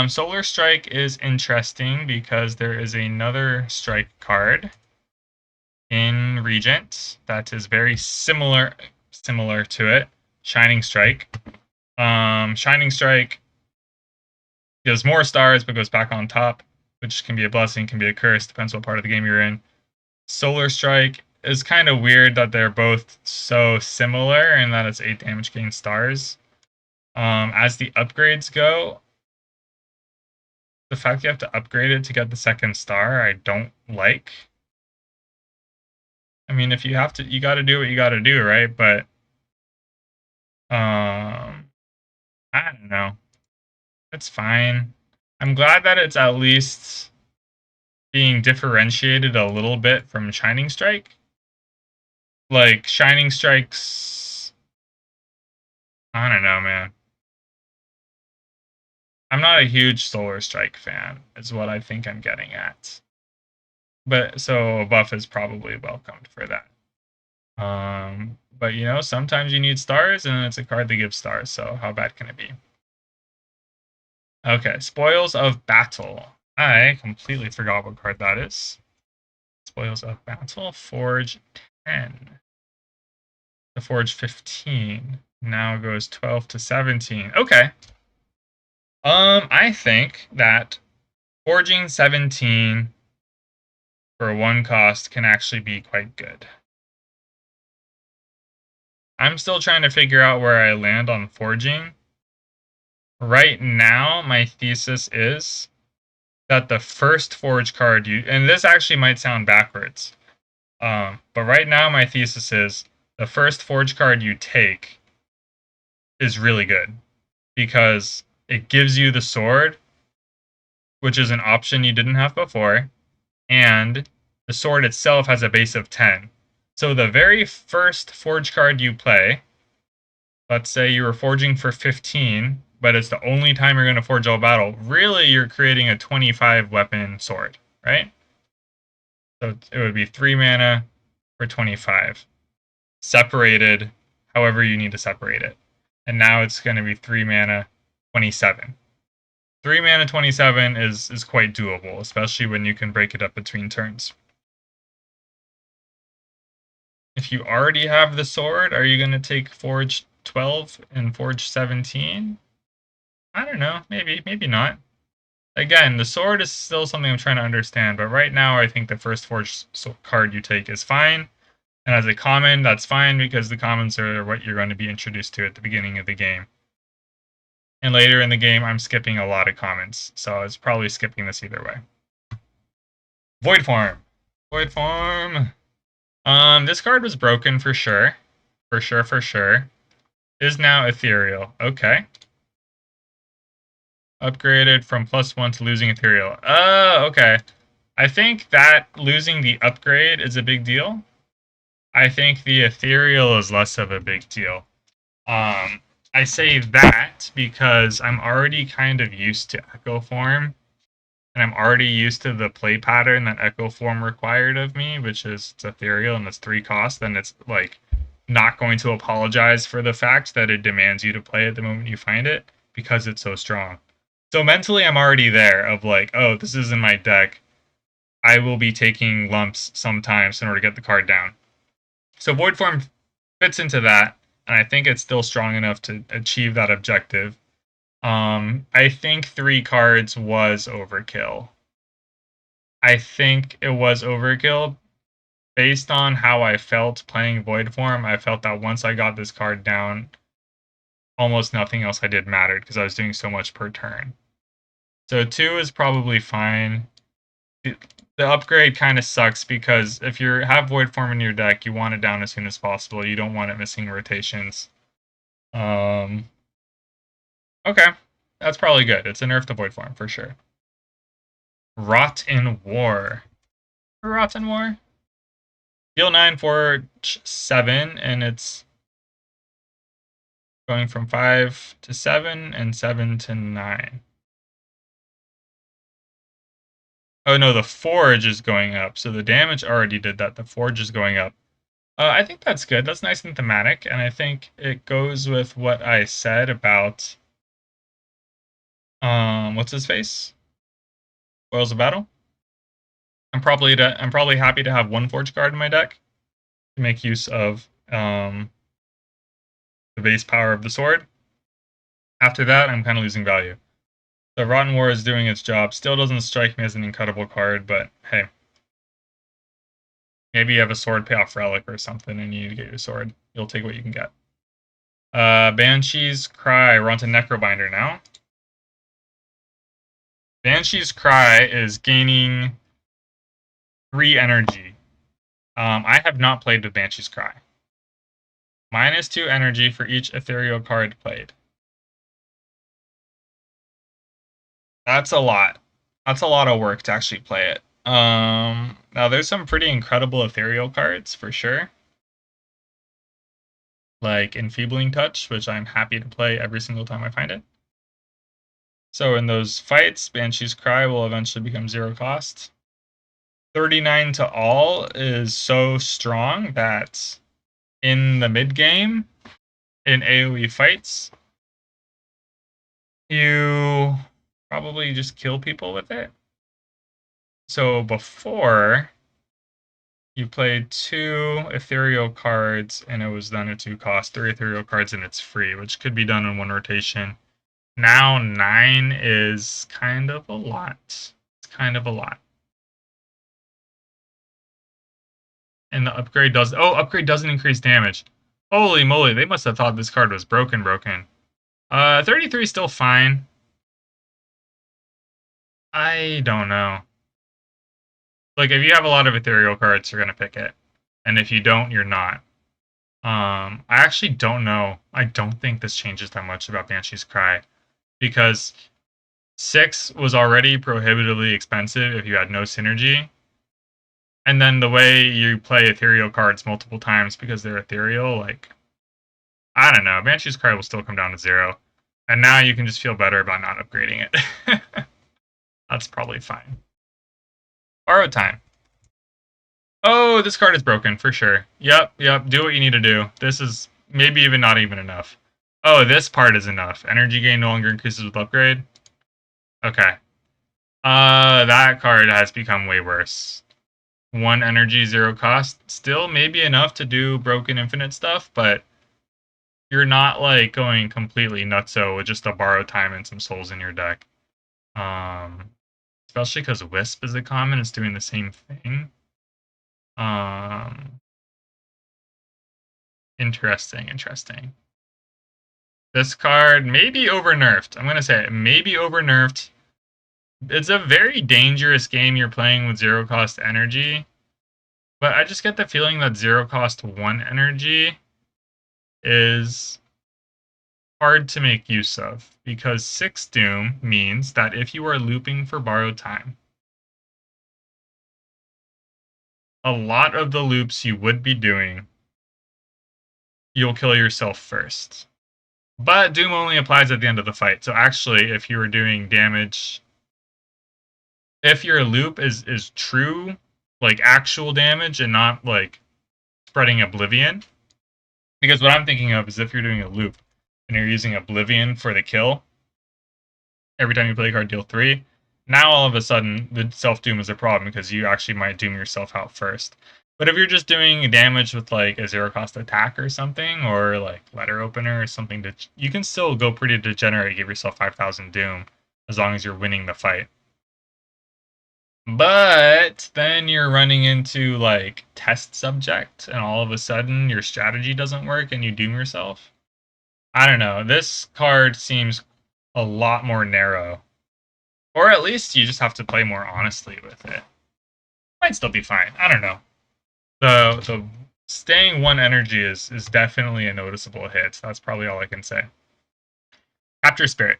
Solar Strike is interesting because there is another strike card in Regent that is very similar to it. Shining Strike. Shining Strike gives more stars but goes back on top, which can be a blessing, can be a curse, depends what part of the game you're in. Solar Strike is kind of weird that they're both so similar and that it's 8 damage gain stars. As the upgrades go, the fact you have to upgrade it to get the second star, I don't like. I mean, if you have to, you got to do what you got to do, right? But I don't know. It's fine. I'm glad that it's at least being differentiated a little bit from Shining Strike. Like Shining Strike's, I don't know, man. I'm not a huge Solar Strike fan, is what I think I'm getting at. But so a buff is probably welcomed for that. But you know, sometimes you need stars, and it's a card that gives stars. So how bad can it be? Okay, Spoils of Battle. I completely forgot what card that is. Spoils of Battle, Forge 10. The Forge 15. Now goes 12 to 17. Okay. I think that forging 17 for 1 cost can actually be quite good. I'm still trying to figure out where I land on forging. Right now, my thesis is that the first forge card you, and this actually might sound backwards, but right now my thesis is the first forge card you take is really good because it gives you the sword, which is an option you didn't have before, and the sword itself has a base of 10. So the very first forge card you play, let's say you were forging for 15, but it's the only time you're going to forge all battle, really you're creating a 25 weapon sword, right? So it would be 3 mana for 25, separated however you need to separate it. And now it's going to be 3 mana, 27. 3 mana 27 is quite doable, especially when you can break it up between turns. If you already have the sword, are you going to take Forge 12 and Forge 17? I don't know. Maybe, maybe not. Again, the sword is still something I'm trying to understand, but right now I think the first Forge card you take is fine. And as a common, that's fine because the commons are what you're going to be introduced to at the beginning of the game. And later in the game, I'm skipping a lot of commons, so I was probably skipping this either way. Void Form. Void Form. This card was broken for sure. For sure. Is now ethereal. Okay. Upgraded from +1 to losing ethereal. Oh, okay. I think that losing the upgrade is a big deal. I think the ethereal is less of a big deal. I say that because I'm already kind of used to Echo Form, and I'm already used to the play pattern that Echo Form required of me, which is it's ethereal and it's 3 cost, then it's like not going to apologize for the fact that it demands you to play it the moment you find it because it's so strong. So mentally I'm already there of like, oh, this is in my deck. I will be taking lumps sometimes in order to get the card down. So Void Form fits into that, and I think it's still strong enough to achieve that objective. I think 3 cards was overkill. I think it was overkill based on how I felt playing Void Form. I felt that once I got this card down, almost nothing else I did mattered because I was doing so much per turn. So 2 is probably fine. The upgrade kind of sucks because if you have Void Form in your deck, you want it down as soon as possible. You don't want it missing rotations. Okay, that's probably good. It's a nerf to Void Form for sure. Rot in War. Rot in War? Deal 9, Forge 7, and it's going from 5 to 7 and 7 to 9. Oh no, the forge is going up. So the damage already did that. The forge is going up. I think that's good. That's nice and thematic, and I think it goes with what I said about what's his face? Spoils of Battle. I'm probably happy to have one forge card in my deck to make use of the base power of the sword. After that, I'm kind of losing value. The Rotten War is doing its job. Still doesn't strike me as an incredible card, but hey. Maybe you have a sword payoff relic or something and you need to get your sword. You'll take what you can get. Banshee's Cry. We're on to Necrobinder now. Banshee's Cry is gaining 3 energy. I have not played with Banshee's Cry. -2 energy for each ethereal card played. That's a lot. That's a lot of work to actually play it. Now there's some pretty incredible ethereal cards for sure. Like Enfeebling Touch, which I'm happy to play every single time I find it. So in those fights, Banshee's Cry will eventually become 0 cost. 39 to all is so strong that in the mid game, in AoE fights, you probably just kill people with it. So before, you played 2 ethereal cards and it was done at 2 cost, 3 ethereal cards and it's free, which could be done in 1 rotation. Now 9 is kind of a lot. It's kind of a lot. And the upgrade does... Oh, upgrade doesn't increase damage. Holy moly, they must have thought this card was broken. 33 is still fine. I don't know. Like, if you have a lot of ethereal cards, you're going to pick it. And if you don't, you're not. I actually don't know. I don't think this changes that much about Banshee's Cry. Because 6 was already prohibitively expensive if you had no synergy. And then the way you play ethereal cards multiple times because they're ethereal, like, I don't know. Banshee's Cry will still come down to 0. And now you can just feel better about not upgrading it. That's probably fine. Borrowed Time. Oh, this card is broken, for sure. Yep, do what you need to do. This is maybe even not even enough. Oh, this part is enough. Energy gain no longer increases with upgrade. Okay. That card has become way worse. 1 energy, 0 cost. Still maybe enough to do broken infinite stuff, but you're not like going completely nutso with just a Borrowed Time and some souls in your deck. Especially because Wisp is a common, it's doing the same thing. Interesting. This card may be over-nerfed. I'm going to say it may be over-nerfed. It's a very dangerous game you're playing with 0 cost energy. But I just get the feeling that 0 cost 1 energy is hard to make use of. Because 6 Doom means that if you are looping for Borrowed Time, a lot of the loops you would be doing, you'll kill yourself first. But Doom only applies at the end of the fight. So actually, if you were doing damage, if your loop is true, like actual damage and not like spreading Oblivion, because what I'm thinking of is if you're doing a loop and you're using Oblivion for the kill, every time you play a card, deal 3. Now all of a sudden, the self-doom is a problem because you actually might doom yourself out first. But if you're just doing damage with like a 0 cost attack or something, or like letter opener or something, you can still go pretty degenerate and give yourself 5,000 doom as long as you're winning the fight. But then you're running into like test subject, and all of a sudden your strategy doesn't work and you doom yourself. I don't know. This card seems a lot more narrow. Or at least you just have to play more honestly with it. Might still be fine. I don't know. The staying 1 energy is definitely a noticeable hit. That's probably all I can say. Capture Spirit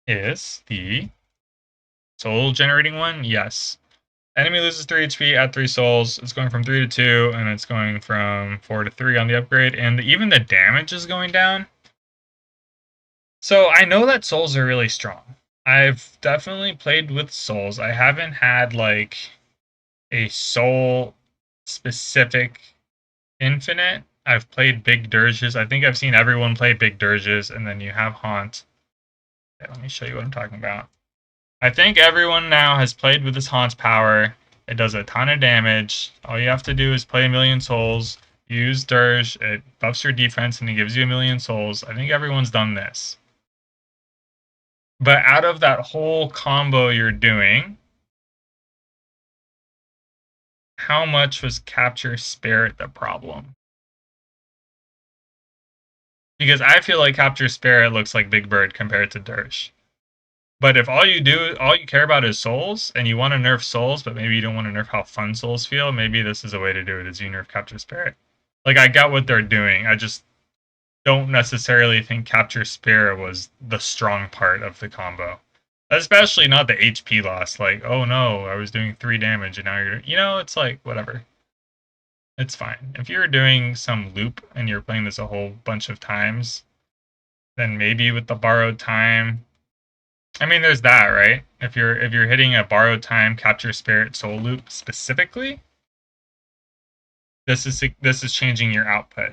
is the soul generating one. Yes. Enemy loses 3 HP, add 3 souls. It's going from 3 to 2, and it's going from 4 to 3 on the upgrade. And even the damage is going down. So I know that souls are really strong. I've definitely played with souls. I haven't had like a soul specific infinite. I've played big dirges. I think I've seen everyone play big dirges, and then you have haunt. Okay, let me show you what I'm talking about. I think everyone now has played with this haunt's power. It does a ton of damage. All you have to do is play a million souls, use dirge, it buffs your defense, and it gives you a million souls. I think everyone's done this. But out of that whole combo you're doing, how much was Capture Spirit the problem? Because I feel like Capture Spirit looks like Big Bird compared to Dirge. But if all you care about is souls, and you want to nerf souls, but maybe you don't want to nerf how fun souls feel, maybe this is a way to do it, is you nerf Capture Spirit. Like, I get what they're doing, I just don't necessarily think Capture Spirit was the strong part of the combo. Especially not the HP loss, like, oh no, I was doing 3 damage and now you're, it's like, whatever. It's fine. If you're doing some loop and you're playing this a whole bunch of times, then maybe with the borrowed time, I mean, there's that, right? If you're hitting a borrowed time capture spirit soul loop specifically, this is changing your output.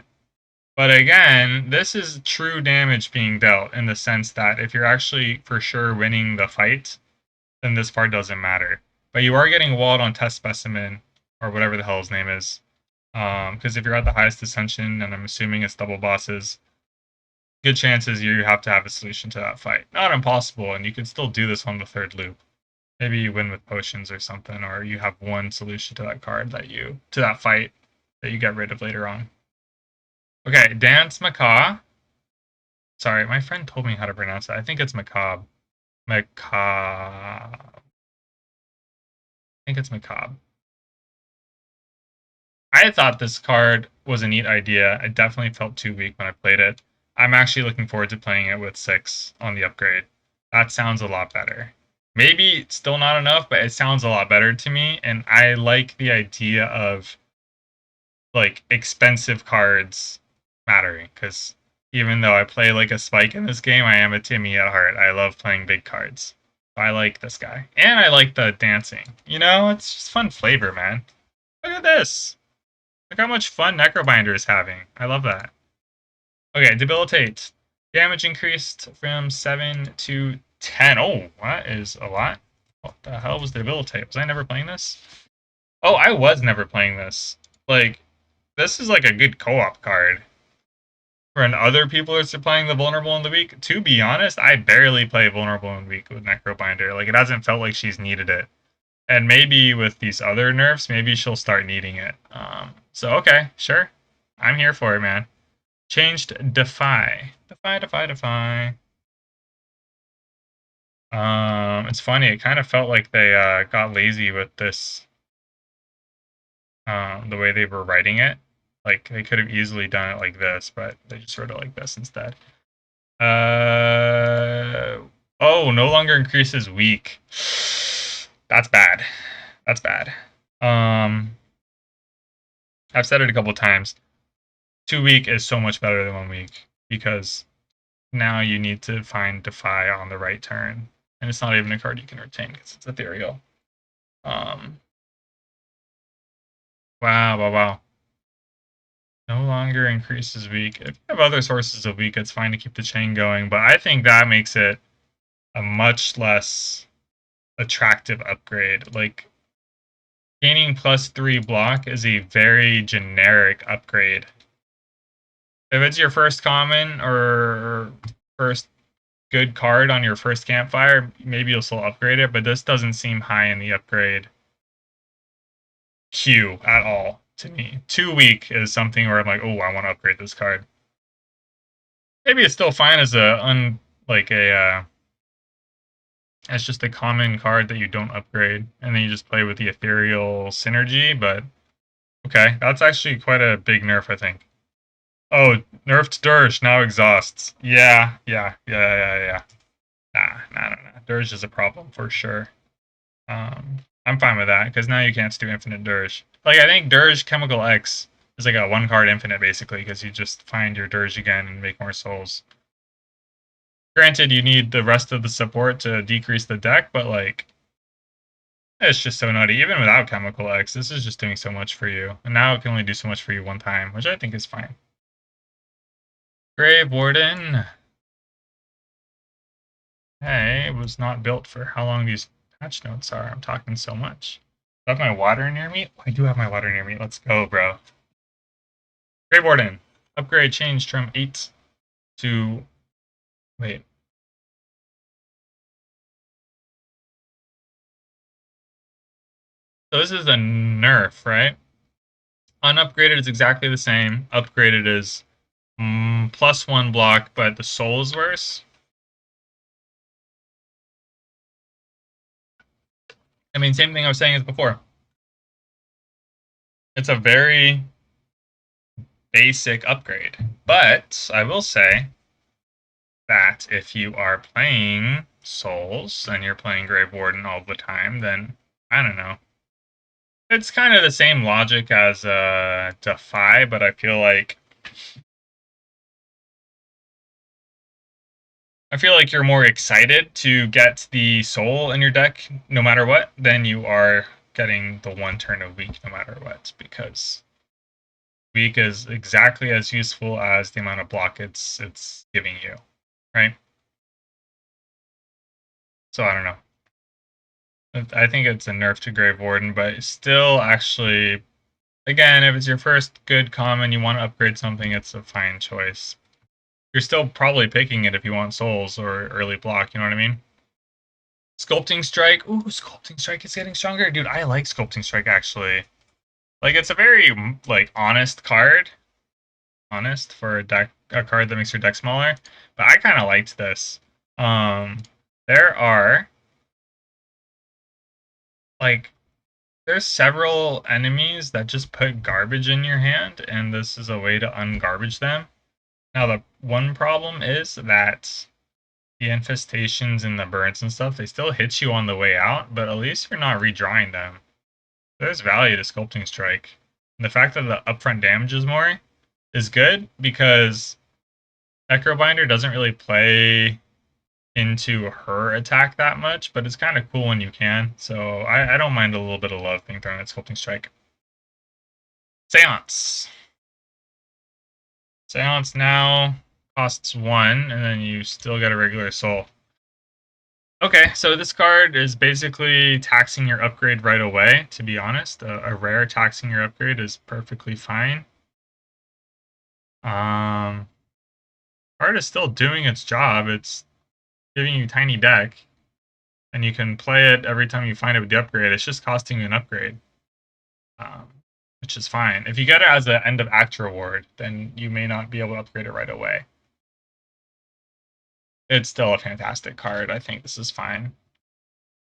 But again, this is true damage being dealt in the sense that if you're actually for sure winning the fight, then this part doesn't matter. But you are getting walled on test specimen or whatever the hell his name is. Because if you're at the highest ascension, and I'm assuming it's double bosses, good chances you have to have a solution to that fight. Not impossible, and you can still do this on the third loop. Maybe you win with potions or something, or you have one solution to that card to that fight that you get rid of later on. Okay, Dance Macaw. Sorry, my friend told me how to pronounce it. I think it's macabre. Macabre. I think it's macabre. I thought this card was a neat idea. I definitely felt too weak when I played it. I'm actually looking forward to playing it with 6 on the upgrade. That sounds a lot better. Maybe still not enough, but it sounds a lot better to me, and I like the idea of like expensive cards mattering, because even though I play like a Spike in this game, I am a Timmy at heart. I love playing big cards. I like this guy. And I like the dancing. It's just fun flavor, man. Look at this. Look how much fun Necrobinder is having. I love that. Okay, Debilitate. Damage increased from 7 to 10. Oh, that is a lot. What the hell was Debilitate? Was I never playing this? Oh, I was never playing this. Like, this is like a good co-op card. When other people are playing the Vulnerable in the Weak, to be honest, I barely play Vulnerable in the Weak with Necrobinder. Like, it hasn't felt like she's needed it. And maybe with these other nerfs, maybe she'll start needing it. So, okay, sure. I'm here for it, man. Changed Defy. Defy. It's funny. It kind of felt like they got lazy with this, the way they were writing it. Like, they could have easily done it like this, but they just wrote it like this instead. Oh, no longer increases weak. That's bad. That's bad. I've said it a couple times. 2 week is so much better than 1 week because now you need to find Defy on the right turn, and it's not even a card you can retain because it's ethereal. Wow. No longer increases weak. If you have other sources of weak, it's fine to keep the chain going, but I think that makes it a much less attractive upgrade. Like, gaining +3 block is a very generic upgrade. If it's your first common or first good card on your first campfire, maybe you'll still upgrade it, but this doesn't seem high in the upgrade queue at all to me. 2 weak is something where I'm like, oh, I want to upgrade this card. Maybe it's still fine as as just a common card that you don't upgrade, and then you just play with the ethereal synergy, but okay, that's actually quite a big nerf, I think. Oh, nerfed Dirge, now exhausts. Yeah. Nah. Dirge is a problem for sure. I'm fine with that, because now you can't do infinite Dirge. Like, I think Dirge Chemical X is like a 1-card infinite, basically, because you just find your Dirge again and make more souls. Granted, you need the rest of the support to decrease the deck, but like, it's just so nutty. Even without Chemical X, this is just doing so much for you. And now it can only do so much for you one time, which I think is fine. Grave Warden. Hey, it was not built for how long these patch notes are. I'm talking so much. Do I have my water near me? Oh, I do have my water near me. Let's go, bro. Grave Warden. Upgrade changed from 8 to... Wait. So this is a nerf, right? Unupgraded is exactly the same. Upgraded is +1 block, but the soul is worse. I mean, same thing I was saying as before. It's a very basic upgrade. But I will say that if you are playing Souls and you're playing Grave Warden all the time, then I don't know. It's kind of the same logic as Defy, but I feel like you're more excited to get the soul in your deck no matter what than you are getting the one turn of weak no matter what, because weak is exactly as useful as the amount of block it's giving you, right? So I don't know. I think it's a nerf to Grave Warden, but still actually, again, if it's your first good common, you want to upgrade something, it's a fine choice. You're still probably picking it if you want souls or early block, you know what I mean? Sculpting Strike. Ooh, Sculpting Strike is getting stronger. Dude, I like Sculpting Strike, actually. Like, it's a very, like, honest card. Honest for a card that makes your deck smaller. But I kind of liked this. There are, like, there's several enemies that just put garbage in your hand, and this is a way to ungarbage them. Now, the one problem is that the infestations and the burns and stuff, they still hit you on the way out, but at least you're not redrawing them. There's value to Sculpting Strike. And the fact that the upfront damage is more is good because Necrobinder doesn't really play into her attack that much, but it's kind of cool when you can. So I don't mind a little bit of love being thrown at Sculpting Strike. Seance. Seance now costs 1, and then you still get a regular soul. Okay, so this card is basically taxing your upgrade right away, to be honest. A rare taxing your upgrade is perfectly fine. Card is still doing its job. It's giving you tiny deck, and you can play it every time you find it with the upgrade. It's just costing you an upgrade, which is fine. If you get it as an end of act reward, then you may not be able to upgrade it right away. It's still a fantastic card. I think this is fine.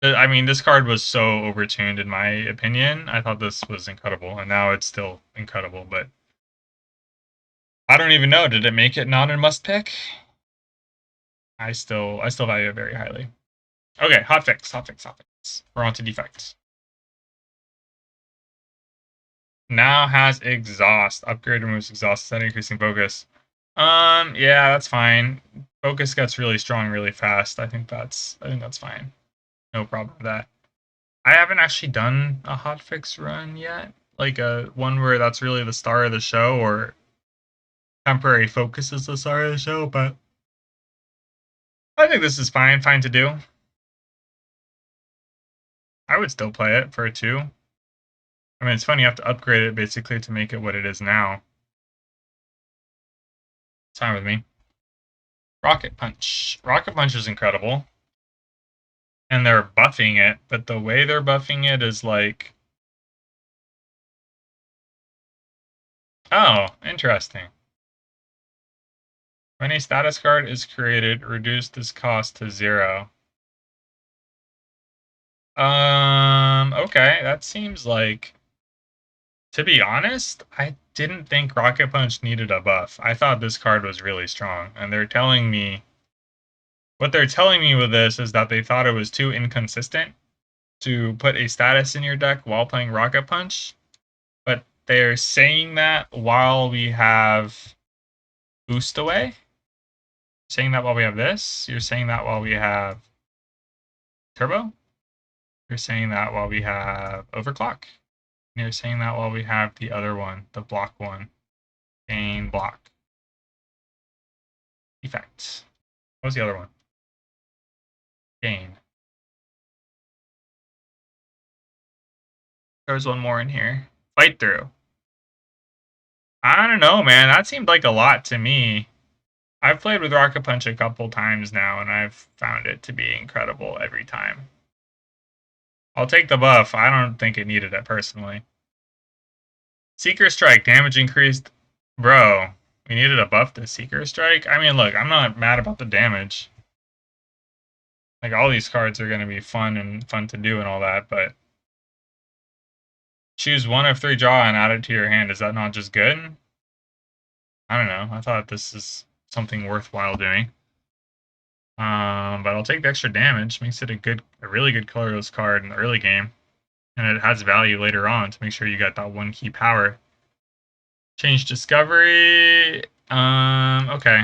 I mean, this card was so overtuned in my opinion. I thought this was incredible, and now it's still incredible, but I don't even know. Did it make it not a must pick? I still value it very highly. Okay, hotfix. We're on to defects. Now has exhaust. Upgrade removes exhaust instead of increasing focus. Yeah, that's fine. Focus gets really strong really fast. I think that's fine. No problem with that. I haven't actually done a hotfix run yet. Like a one where that's really the star of the show, or temporary focus is the star of the show, but I think this is fine to do. I would still play it for a 2. I mean, it's funny, you have to upgrade it basically to make it what it is now. It's fine with me. Rocket Punch. Rocket Punch is incredible. And they're buffing it, but the way they're buffing it is like... Oh, interesting. When a status card is created, reduce this cost to 0. Okay, that seems like... To be honest, I didn't think Rocket Punch needed a buff. I thought this card was really strong, and they're telling me... What they're telling me with this is that they thought it was too inconsistent to put a status in your deck while playing Rocket Punch, but they're saying that while we have Boost Away. saying that while we have this? You're saying that while we have turbo? You're saying that while we have overclock? And you're saying that while we have the other one, the block one. Gain block. Effect. What was the other one? Gain. There's one more in here. Fight through. I don't know, man. That seemed like a lot to me. I've played with Rocket Punch a couple times now, and I've found it to be incredible every time. I'll take the buff. I don't think it needed it personally. Seeker Strike, damage increased. Bro, we needed a buff to Seeker Strike? I mean, look, I'm not mad about the damage. Like, all these cards are going to be fun to do and all that, but choose one of 3 draw and add it to your hand. Is that not just good? I don't know. I thought this is something worthwhile doing. But I'll take the extra damage. Makes it a really good colorless card in the early game. And it has value later on to make sure you got that 1 key power. Change discovery. Okay.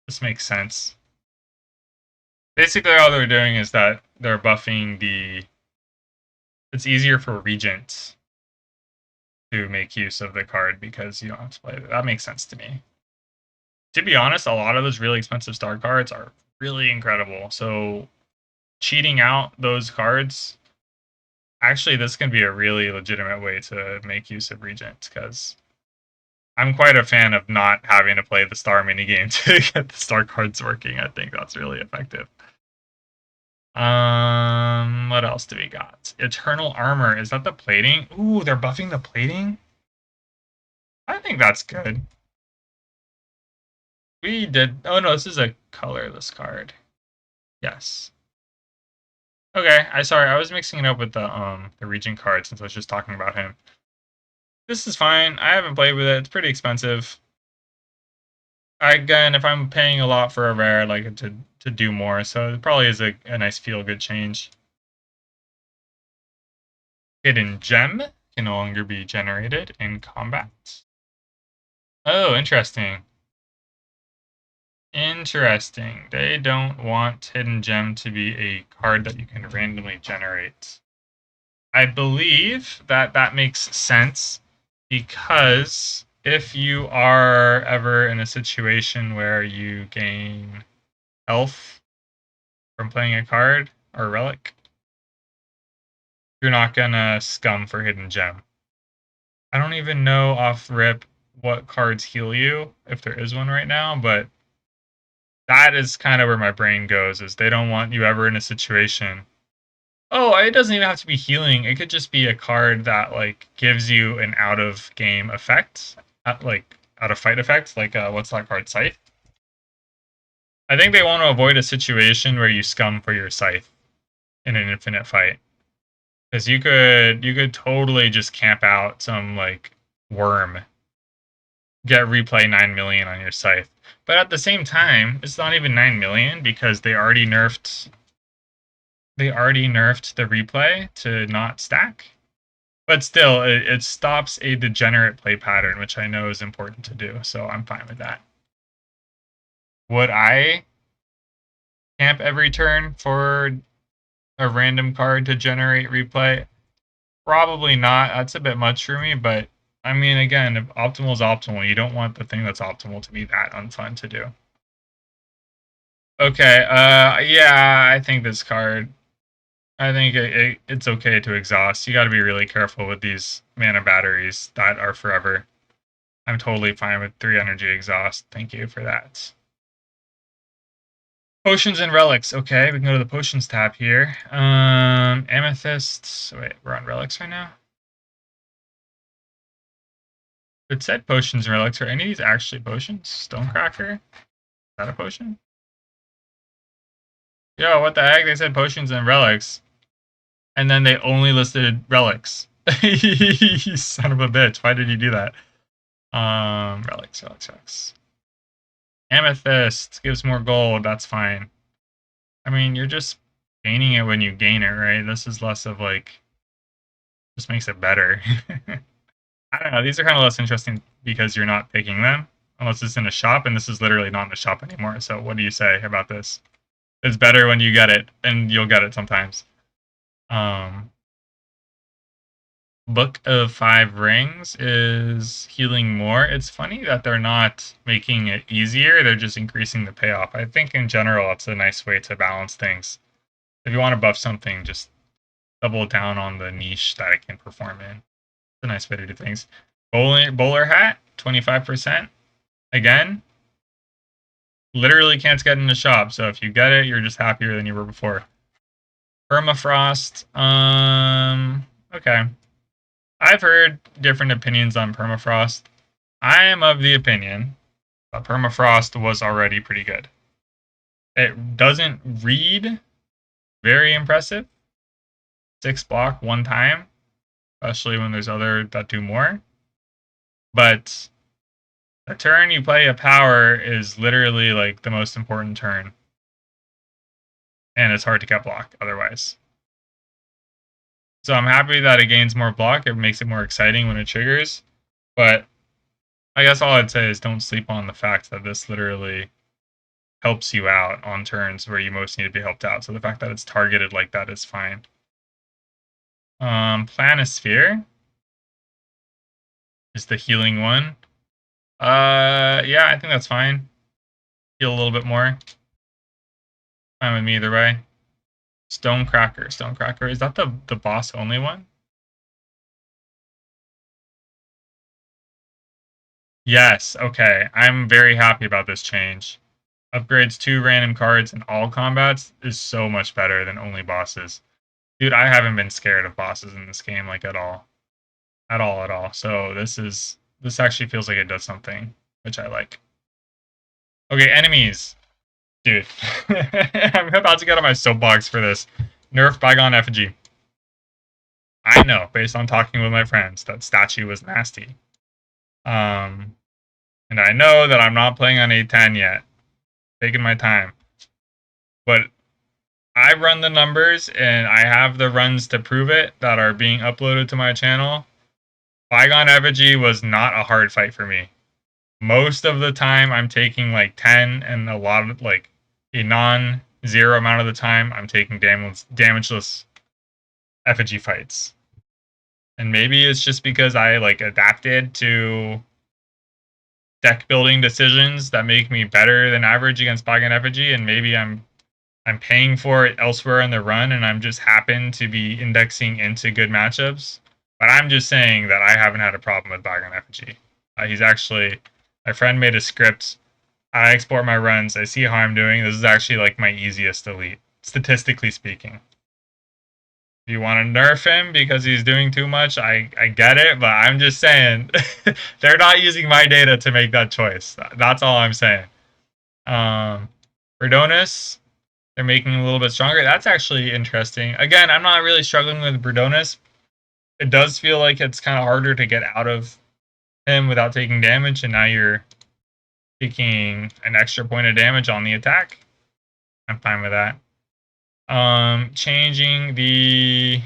This makes sense. Basically, all they're doing is that they're buffing the... It's easier for Regent to make use of the card because you don't have to play it. That makes sense to me. To be honest, a lot of those really expensive star cards are really incredible. So cheating out those cards, actually, this can be a really legitimate way to make use of Regent because I'm quite a fan of not having to play the star minigame to get the star cards working. I think that's really effective. What else do we got? Eternal Armor. Is that the plating? Ooh, they're buffing the plating? I think that's good. We did... Oh, no, this is a colorless card. Yes. Okay, sorry, I was mixing it up with the Regent card since I was just talking about him. This is fine. I haven't played with it. It's pretty expensive. Again, if I'm paying a lot for a rare, I like it to do more, so it probably is a nice feel-good change. Hidden Gem can no longer be generated in combat. Oh, interesting. Interesting. They don't want Hidden Gem to be a card that you can randomly generate. I believe that makes sense because if you are ever in a situation where you gain health from playing a card or relic, you're not gonna scum for Hidden Gem. I don't even know off rip what cards heal you, if there is one right now, but that is kind of where my brain goes, is they don't want you ever in a situation. Oh, it doesn't even have to be healing. It could just be a card that like gives you an out of game effect, like out of fight effect, like what's that card, Scythe? I think they want to avoid a situation where you scum for your Scythe in an infinite fight. Because you could totally just camp out some like worm, get replay 9 million on your Scythe. But at the same time, it's not even 9 million because they already nerfed the replay to not stack. But still, it stops a degenerate play pattern, which I know is important to do, so I'm fine with that. Would I camp every turn for a random card to generate replay? Probably not. That's a bit much for me, but I mean, again, if optimal is optimal, you don't want the thing that's optimal to be that unfun to do. Okay, yeah, I think this card, I think it's okay to exhaust. You gotta be really careful with these mana batteries that are forever. I'm totally fine with 3 energy exhaust. Thank you for that. Potions and relics. Okay, we can go to the potions tab here. Amethyst. Wait, we're on relics right now? It said potions and relics. Are any of these actually potions? Stonecracker? Is that a potion? Yo, what the heck? They said potions and relics. And then they only listed relics. You son of a bitch. Why did you do that? Relics. Amethyst gives more gold. That's fine. I mean, you're just gaining it when you gain it, right? This is less of like, just makes it better. I don't know. These are kind of less interesting because you're not picking them. unless it's in a shop, and this is literally not in a shop anymore. So what do you say about this? It's better when you get it, and you'll get it sometimes. Book of Five Rings is healing more. It's funny that they're not making it easier, they're just increasing the payoff. I think in general, it's a nice way to balance things. If you want to buff something, just double down on the niche that it can perform in. It's a nice way to do things. Bowler hat, 25%. Again, literally can't get in the shop, so if you get it, you're just happier than you were before. Permafrost, okay. I've heard different opinions on permafrost. I am of the opinion that permafrost was already pretty good. It doesn't read very impressive. 6 block 1 time, especially when there's other that do more. But the turn you play a power is literally like the most important turn. And it's hard to get block otherwise. So I'm happy that it gains more block. It makes it more exciting when it triggers. But I guess all I'd say is don't sleep on the fact that this literally helps you out on turns where you most need to be helped out. So the fact that it's targeted like that is fine. Planisphere is the healing one. Yeah, I think that's fine. Heal a little bit more. Fine with me either way. Stonecracker. Stonecracker. Is that the boss only one? Yes, okay. I'm very happy about this change. Upgrades 2 random cards in all combats is so much better than only bosses. Dude, I haven't been scared of bosses in this game, like, at all. At all, at all. So this actually feels like it does something, which I like. Okay, enemies. Dude, I'm about to get on my soapbox for this. Nerf Bygone Effigy. I know, based on talking with my friends, that statue was nasty. And I know that I'm not playing on A10 yet. Taking my time. But I run the numbers, and I have the runs to prove it that are being uploaded to my channel. Bygone Effigy was not a hard fight for me. Most of the time, I'm taking like 10, and a lot of like a non-zero amount of the time, I'm taking damageless effigy fights. And maybe it's just because I like adapted to deck building decisions that make me better than average against Bygone Effigy, and maybe I'm paying for it elsewhere in the run, and I'm just happen to be indexing into good matchups. But I'm just saying that I haven't had a problem with Bygone Effigy. He's actually, my friend made a script. I export my runs. I see how I'm doing. This is actually like my easiest elite, statistically speaking. If you want to nerf him because he's doing too much, I get it, but I'm just saying they're not using my data to make that choice. That's all I'm saying. Bredonis, they're making a little bit stronger. That's actually interesting. Again, I'm not really struggling with Bredonis. It does feel like it's kind of harder to get out of him without taking damage, and now you're taking an extra point of damage on the attack. I'm fine with that. Changing the...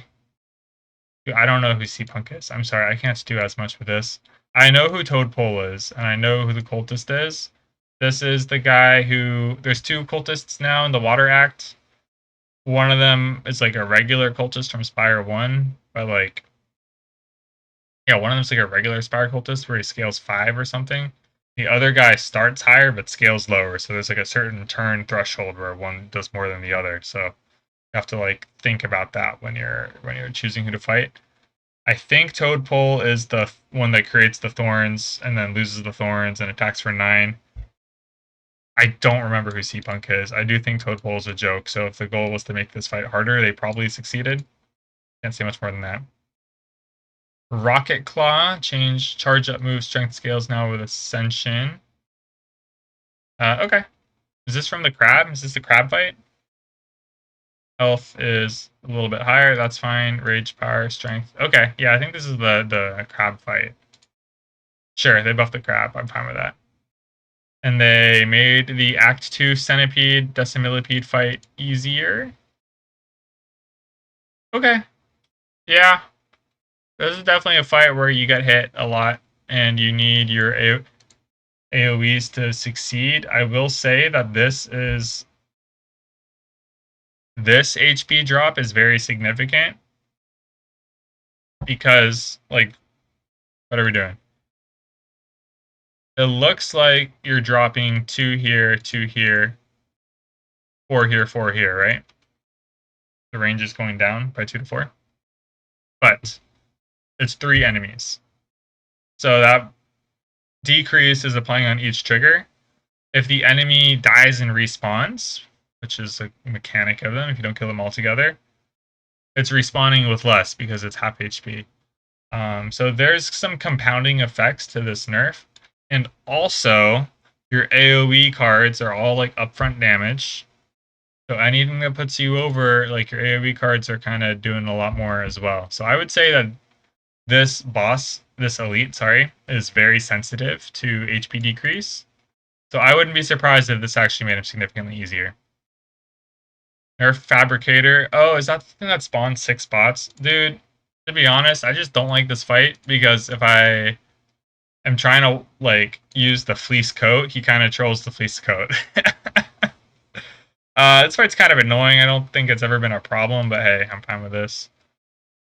I don't know who C-Punk is. I'm sorry, I can't do as much with this. I know who Toadpole is, and I know who the cultist is. This is the guy who... There's 2 cultists now in the Water Act. One of them is like a regular cultist from Spire 1, but like... Yeah, one of them's like a regular Spire cultist where he scales 5 or something. The other guy starts higher but scales lower, so there's like a certain turn threshold where one does more than the other. So you have to like think about that when you're choosing who to fight. I think Toadpole is the one that creates the thorns and then loses the thorns and attacks for 9. I don't remember who C-Punk is. I do think Toadpole is a joke, so if the goal was to make this fight harder, they probably succeeded. Can't say much more than that. Rocket Claw, change charge up move strength scales now with Ascension. Okay. Is this from the crab? Is this the crab fight? Health is a little bit higher. That's fine. Rage, power, strength. Okay. Yeah, I think this is the crab fight. Sure, they buffed the crab. I'm fine with that. And they made the Act 2 Centipede, Decimillipede fight easier. Okay. Yeah. This is definitely a fight where you get hit a lot and you need your AoEs to succeed. I will say that this HP drop is very significant because, like, what are we doing? It looks like you're dropping 2 here, 2 here, 4 here, 4 here, right? The range is going down by 2 to 4. But it's 3 enemies. So that decrease is applying on each trigger. If the enemy dies and respawns, which is a mechanic of them, if you don't kill them all together, it's respawning with less because it's half HP. So there's some compounding effects to this nerf. And also, your AoE cards are all like upfront damage. So anything that puts you over, like your AoE cards are kind of doing a lot more as well. So I would say that this elite, is very sensitive to HP decrease. So I wouldn't be surprised if this actually made him significantly easier. Nerf Fabricator. Oh, is that the thing that spawns 6 bots? Dude, to be honest, I just don't like this fight because if I am trying to, like, use the fleece coat, he kind of trolls the fleece coat. This fight's kind of annoying. I don't think it's ever been a problem, but hey, I'm fine with this.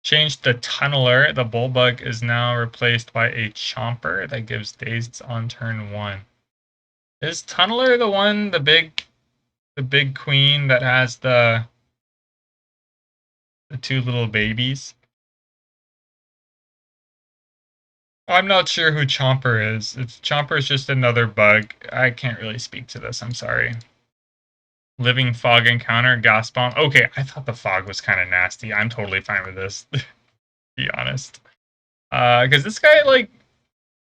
Changed the Tunneler. The Bullbug is now replaced by a Chomper that gives dazed on turn 1. Is Tunneler the one, the big queen that has the 2 little babies? I'm not sure who Chomper is. If Chomper is just another bug, I can't really speak to this. I'm sorry. Living Fog Encounter, Gas Bomb. Okay, I thought the fog was kind of nasty. I'm totally fine with this, to be honest. Because this guy, like,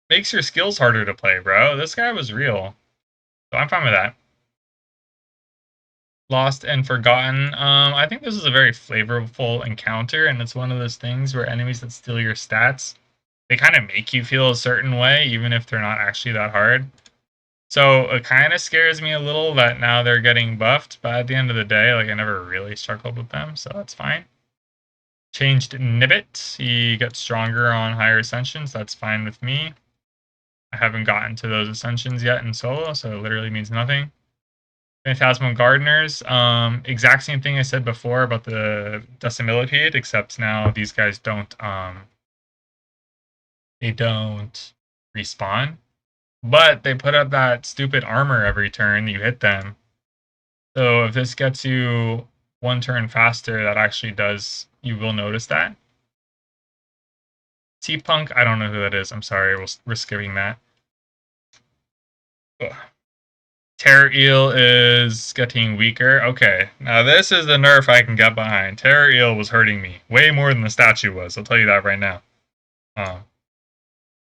makes your skills harder to play, bro. This guy was real. So I'm fine with that. Lost and Forgotten. I think this is a very flavorful encounter, and it's one of those things where enemies that steal your stats, they kind of make you feel a certain way, even if they're not actually that hard. So it kind of scares me a little that now they're getting buffed, but at the end of the day, like, I never really struggled with them, so that's fine. Changed Nibbit. He got stronger on higher ascensions. That's fine with me. I haven't gotten to those ascensions yet in solo, so it literally means nothing. Phantasmal Gardeners. Exact same thing I said before about the Decimillipede, except now these guys don't respawn. But they put up that stupid armor every turn you hit them. So if this gets you 1 turn faster, that actually does, you will notice that. T-Punk, I don't know who that is. I'm sorry, we're skipping that. Ugh. Terror Eel is getting weaker. Okay, now this is the nerf I can get behind. Terror Eel was hurting me way more than the statue was. I'll tell you that right now.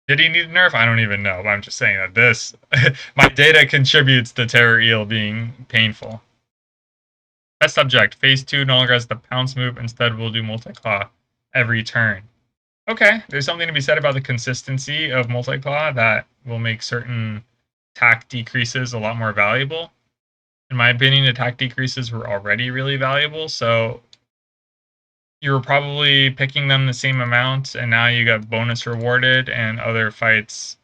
Did he need a nerf? I don't even know. But I'm just saying that this, my data contributes to Terror Eel being painful. Test subject. Phase 2 no longer has the pounce move. Instead, we'll do multi-claw every turn. Okay, there's something to be said about the consistency of multi-claw that will make certain attack decreases a lot more valuable. In my opinion, attack decreases were already really valuable, so you were probably picking them the same amount, and now you got bonus rewarded, and other fights,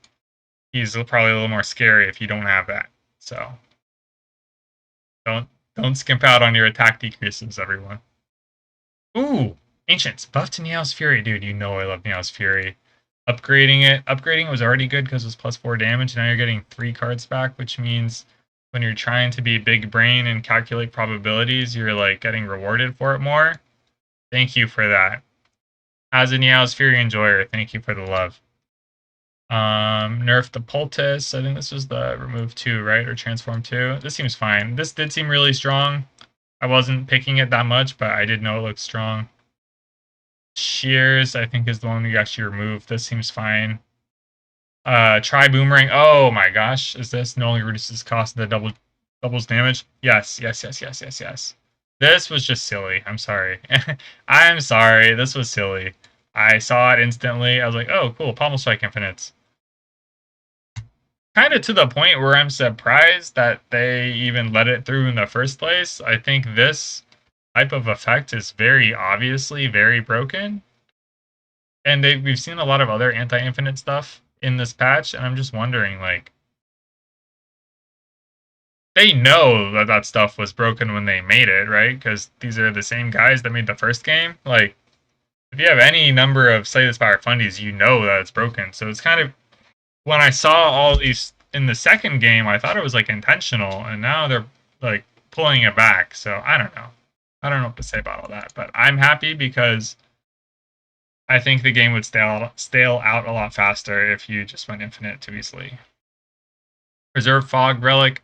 he's probably a little more scary if you don't have that. So don't skimp out on your attack decreases, everyone. Ooh, Ancients, buff to Neos Fury. Dude, you know I love Neos Fury. Upgrading it was already good because it was plus 4 damage. Now you're getting 3 cards back, which means when you're trying to be big brain and calculate probabilities, you're like getting rewarded for it more. Thank you for that. As a Neos Fury enjoyer, thank you for the love. Nerf the Poultice. I think this was the remove 2, right? Or transform 2. This seems fine. This did seem really strong. I wasn't picking it that much, but I did know it looked strong. Shears, I think, is the one we actually removed. This seems fine. Try Boomerang. Oh my gosh. Is this no longer reduces cost of the doubles damage? Yes. This was just silly. I'm sorry. I'm sorry. This was silly. I saw it instantly. I was like, oh, cool. Pommel Strike Infinites. Kind of to the point where I'm surprised that they even let it through in the first place. I think this type of effect is very obviously very broken. And we've seen a lot of other anti-infinite stuff in this patch, and I'm just wondering, like, they know that that stuff was broken when they made it, right? Because these are the same guys that made the first game. Like, if you have any number of Slay the Spire fundies, you know that it's broken. So it's kind of, when I saw all these in the second game, I thought it was like intentional, and now they're like pulling it back. So I don't know. I don't know what to say about all that, but I'm happy because I think the game would stale out a lot faster if you just went infinite too easily. Reserve Fog Relic.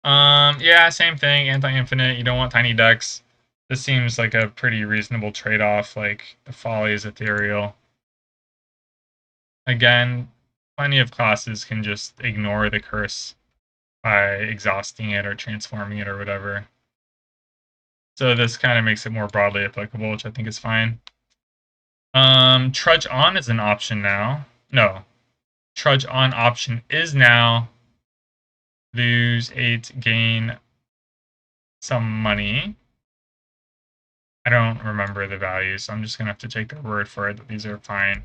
Yeah, same thing. Anti-infinite. You don't want tiny decks. This seems like a pretty reasonable trade-off. Like the Folly is ethereal. Again, plenty of classes can just ignore the curse by exhausting it or transforming it or whatever. So this kind of makes it more broadly applicable, which I think is fine. Trudge On is an option now. No. Trudge On option is now lose 8, gain some money. I don't remember the values, so I'm just gonna have to take their word for it that these are fine.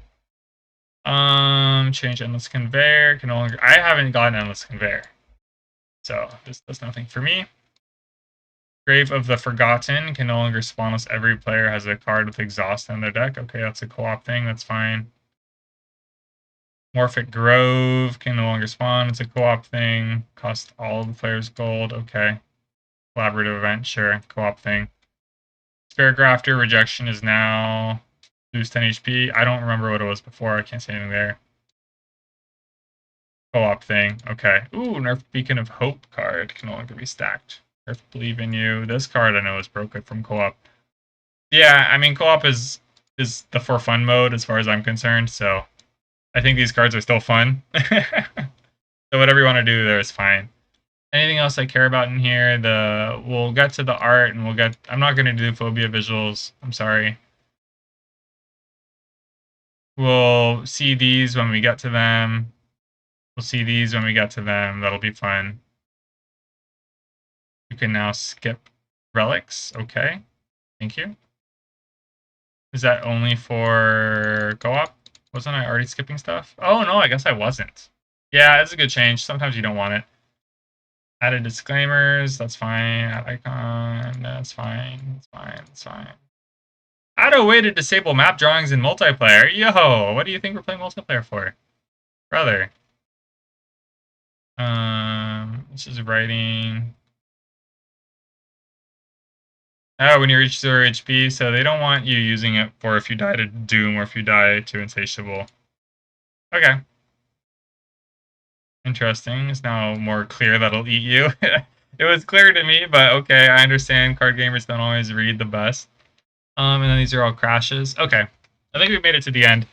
Change endless conveyor can no longer. I haven't gotten endless conveyor, so this does nothing for me. Grave of the Forgotten can no longer spawn unless every player has a card with exhaust on their deck. Okay, that's a co-op thing. That's fine. Morphic Grove can no longer spawn. It's a co-op thing. Cost all the players gold. Okay. Collaborative event, sure. Co-op thing. Spirit Grafter rejection is now lose 10 HP. I don't remember what it was before. I can't say anything there. Co-op thing. Okay. Ooh, Nerf Beacon of Hope card can no longer be stacked. Nerf Believe in You. This card I know is broken from co-op. Yeah, I mean co-op is the for fun mode as far as I'm concerned, so I think these cards are still fun. So whatever you want to do there is fine. Anything else I care about in here? We'll get to the art and I'm not gonna do phobia visuals. I'm sorry. We'll see these when we get to them. We'll see these when we get to them. That'll be fun. You can now skip relics. Okay. Thank you. Is that only for co-op? Wasn't I already skipping stuff? Oh, no, I guess I wasn't. Yeah, it's a good change. Sometimes you don't want it. Added disclaimers. That's fine. Add icon. That's fine. That's fine. That's fine. Add a way to disable map drawings in multiplayer. Yo, what do you think we're playing multiplayer for? Brother. This is writing. Oh, when you reach 0 HP, so they don't want you using it for if you die to Doom or if you die to Insatiable. Okay. Interesting. It's now more clear that it'll eat you. It was clear to me, but okay, I understand card gamers don't always read the best. And then these are all crashes. Okay. I think we made it to the end.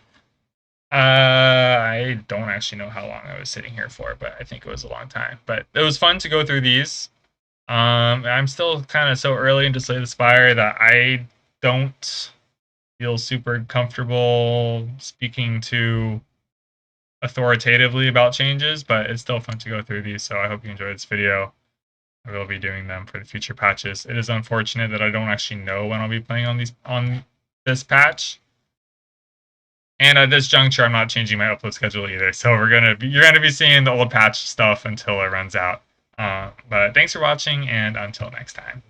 I don't actually know how long I was sitting here for, but I think it was a long time. But it was fun to go through these. I'm still kind of so early into Slay the Spire that I don't feel super comfortable speaking to authoritatively about changes, but it's still fun to go through these, so I hope you enjoyed this video. I will be doing them for the future patches. It is unfortunate that I don't actually know when I'll be playing on this patch. And at this juncture, I'm not changing my upload schedule either. So you're gonna be seeing the old patch stuff until it runs out. But thanks for watching, and until next time.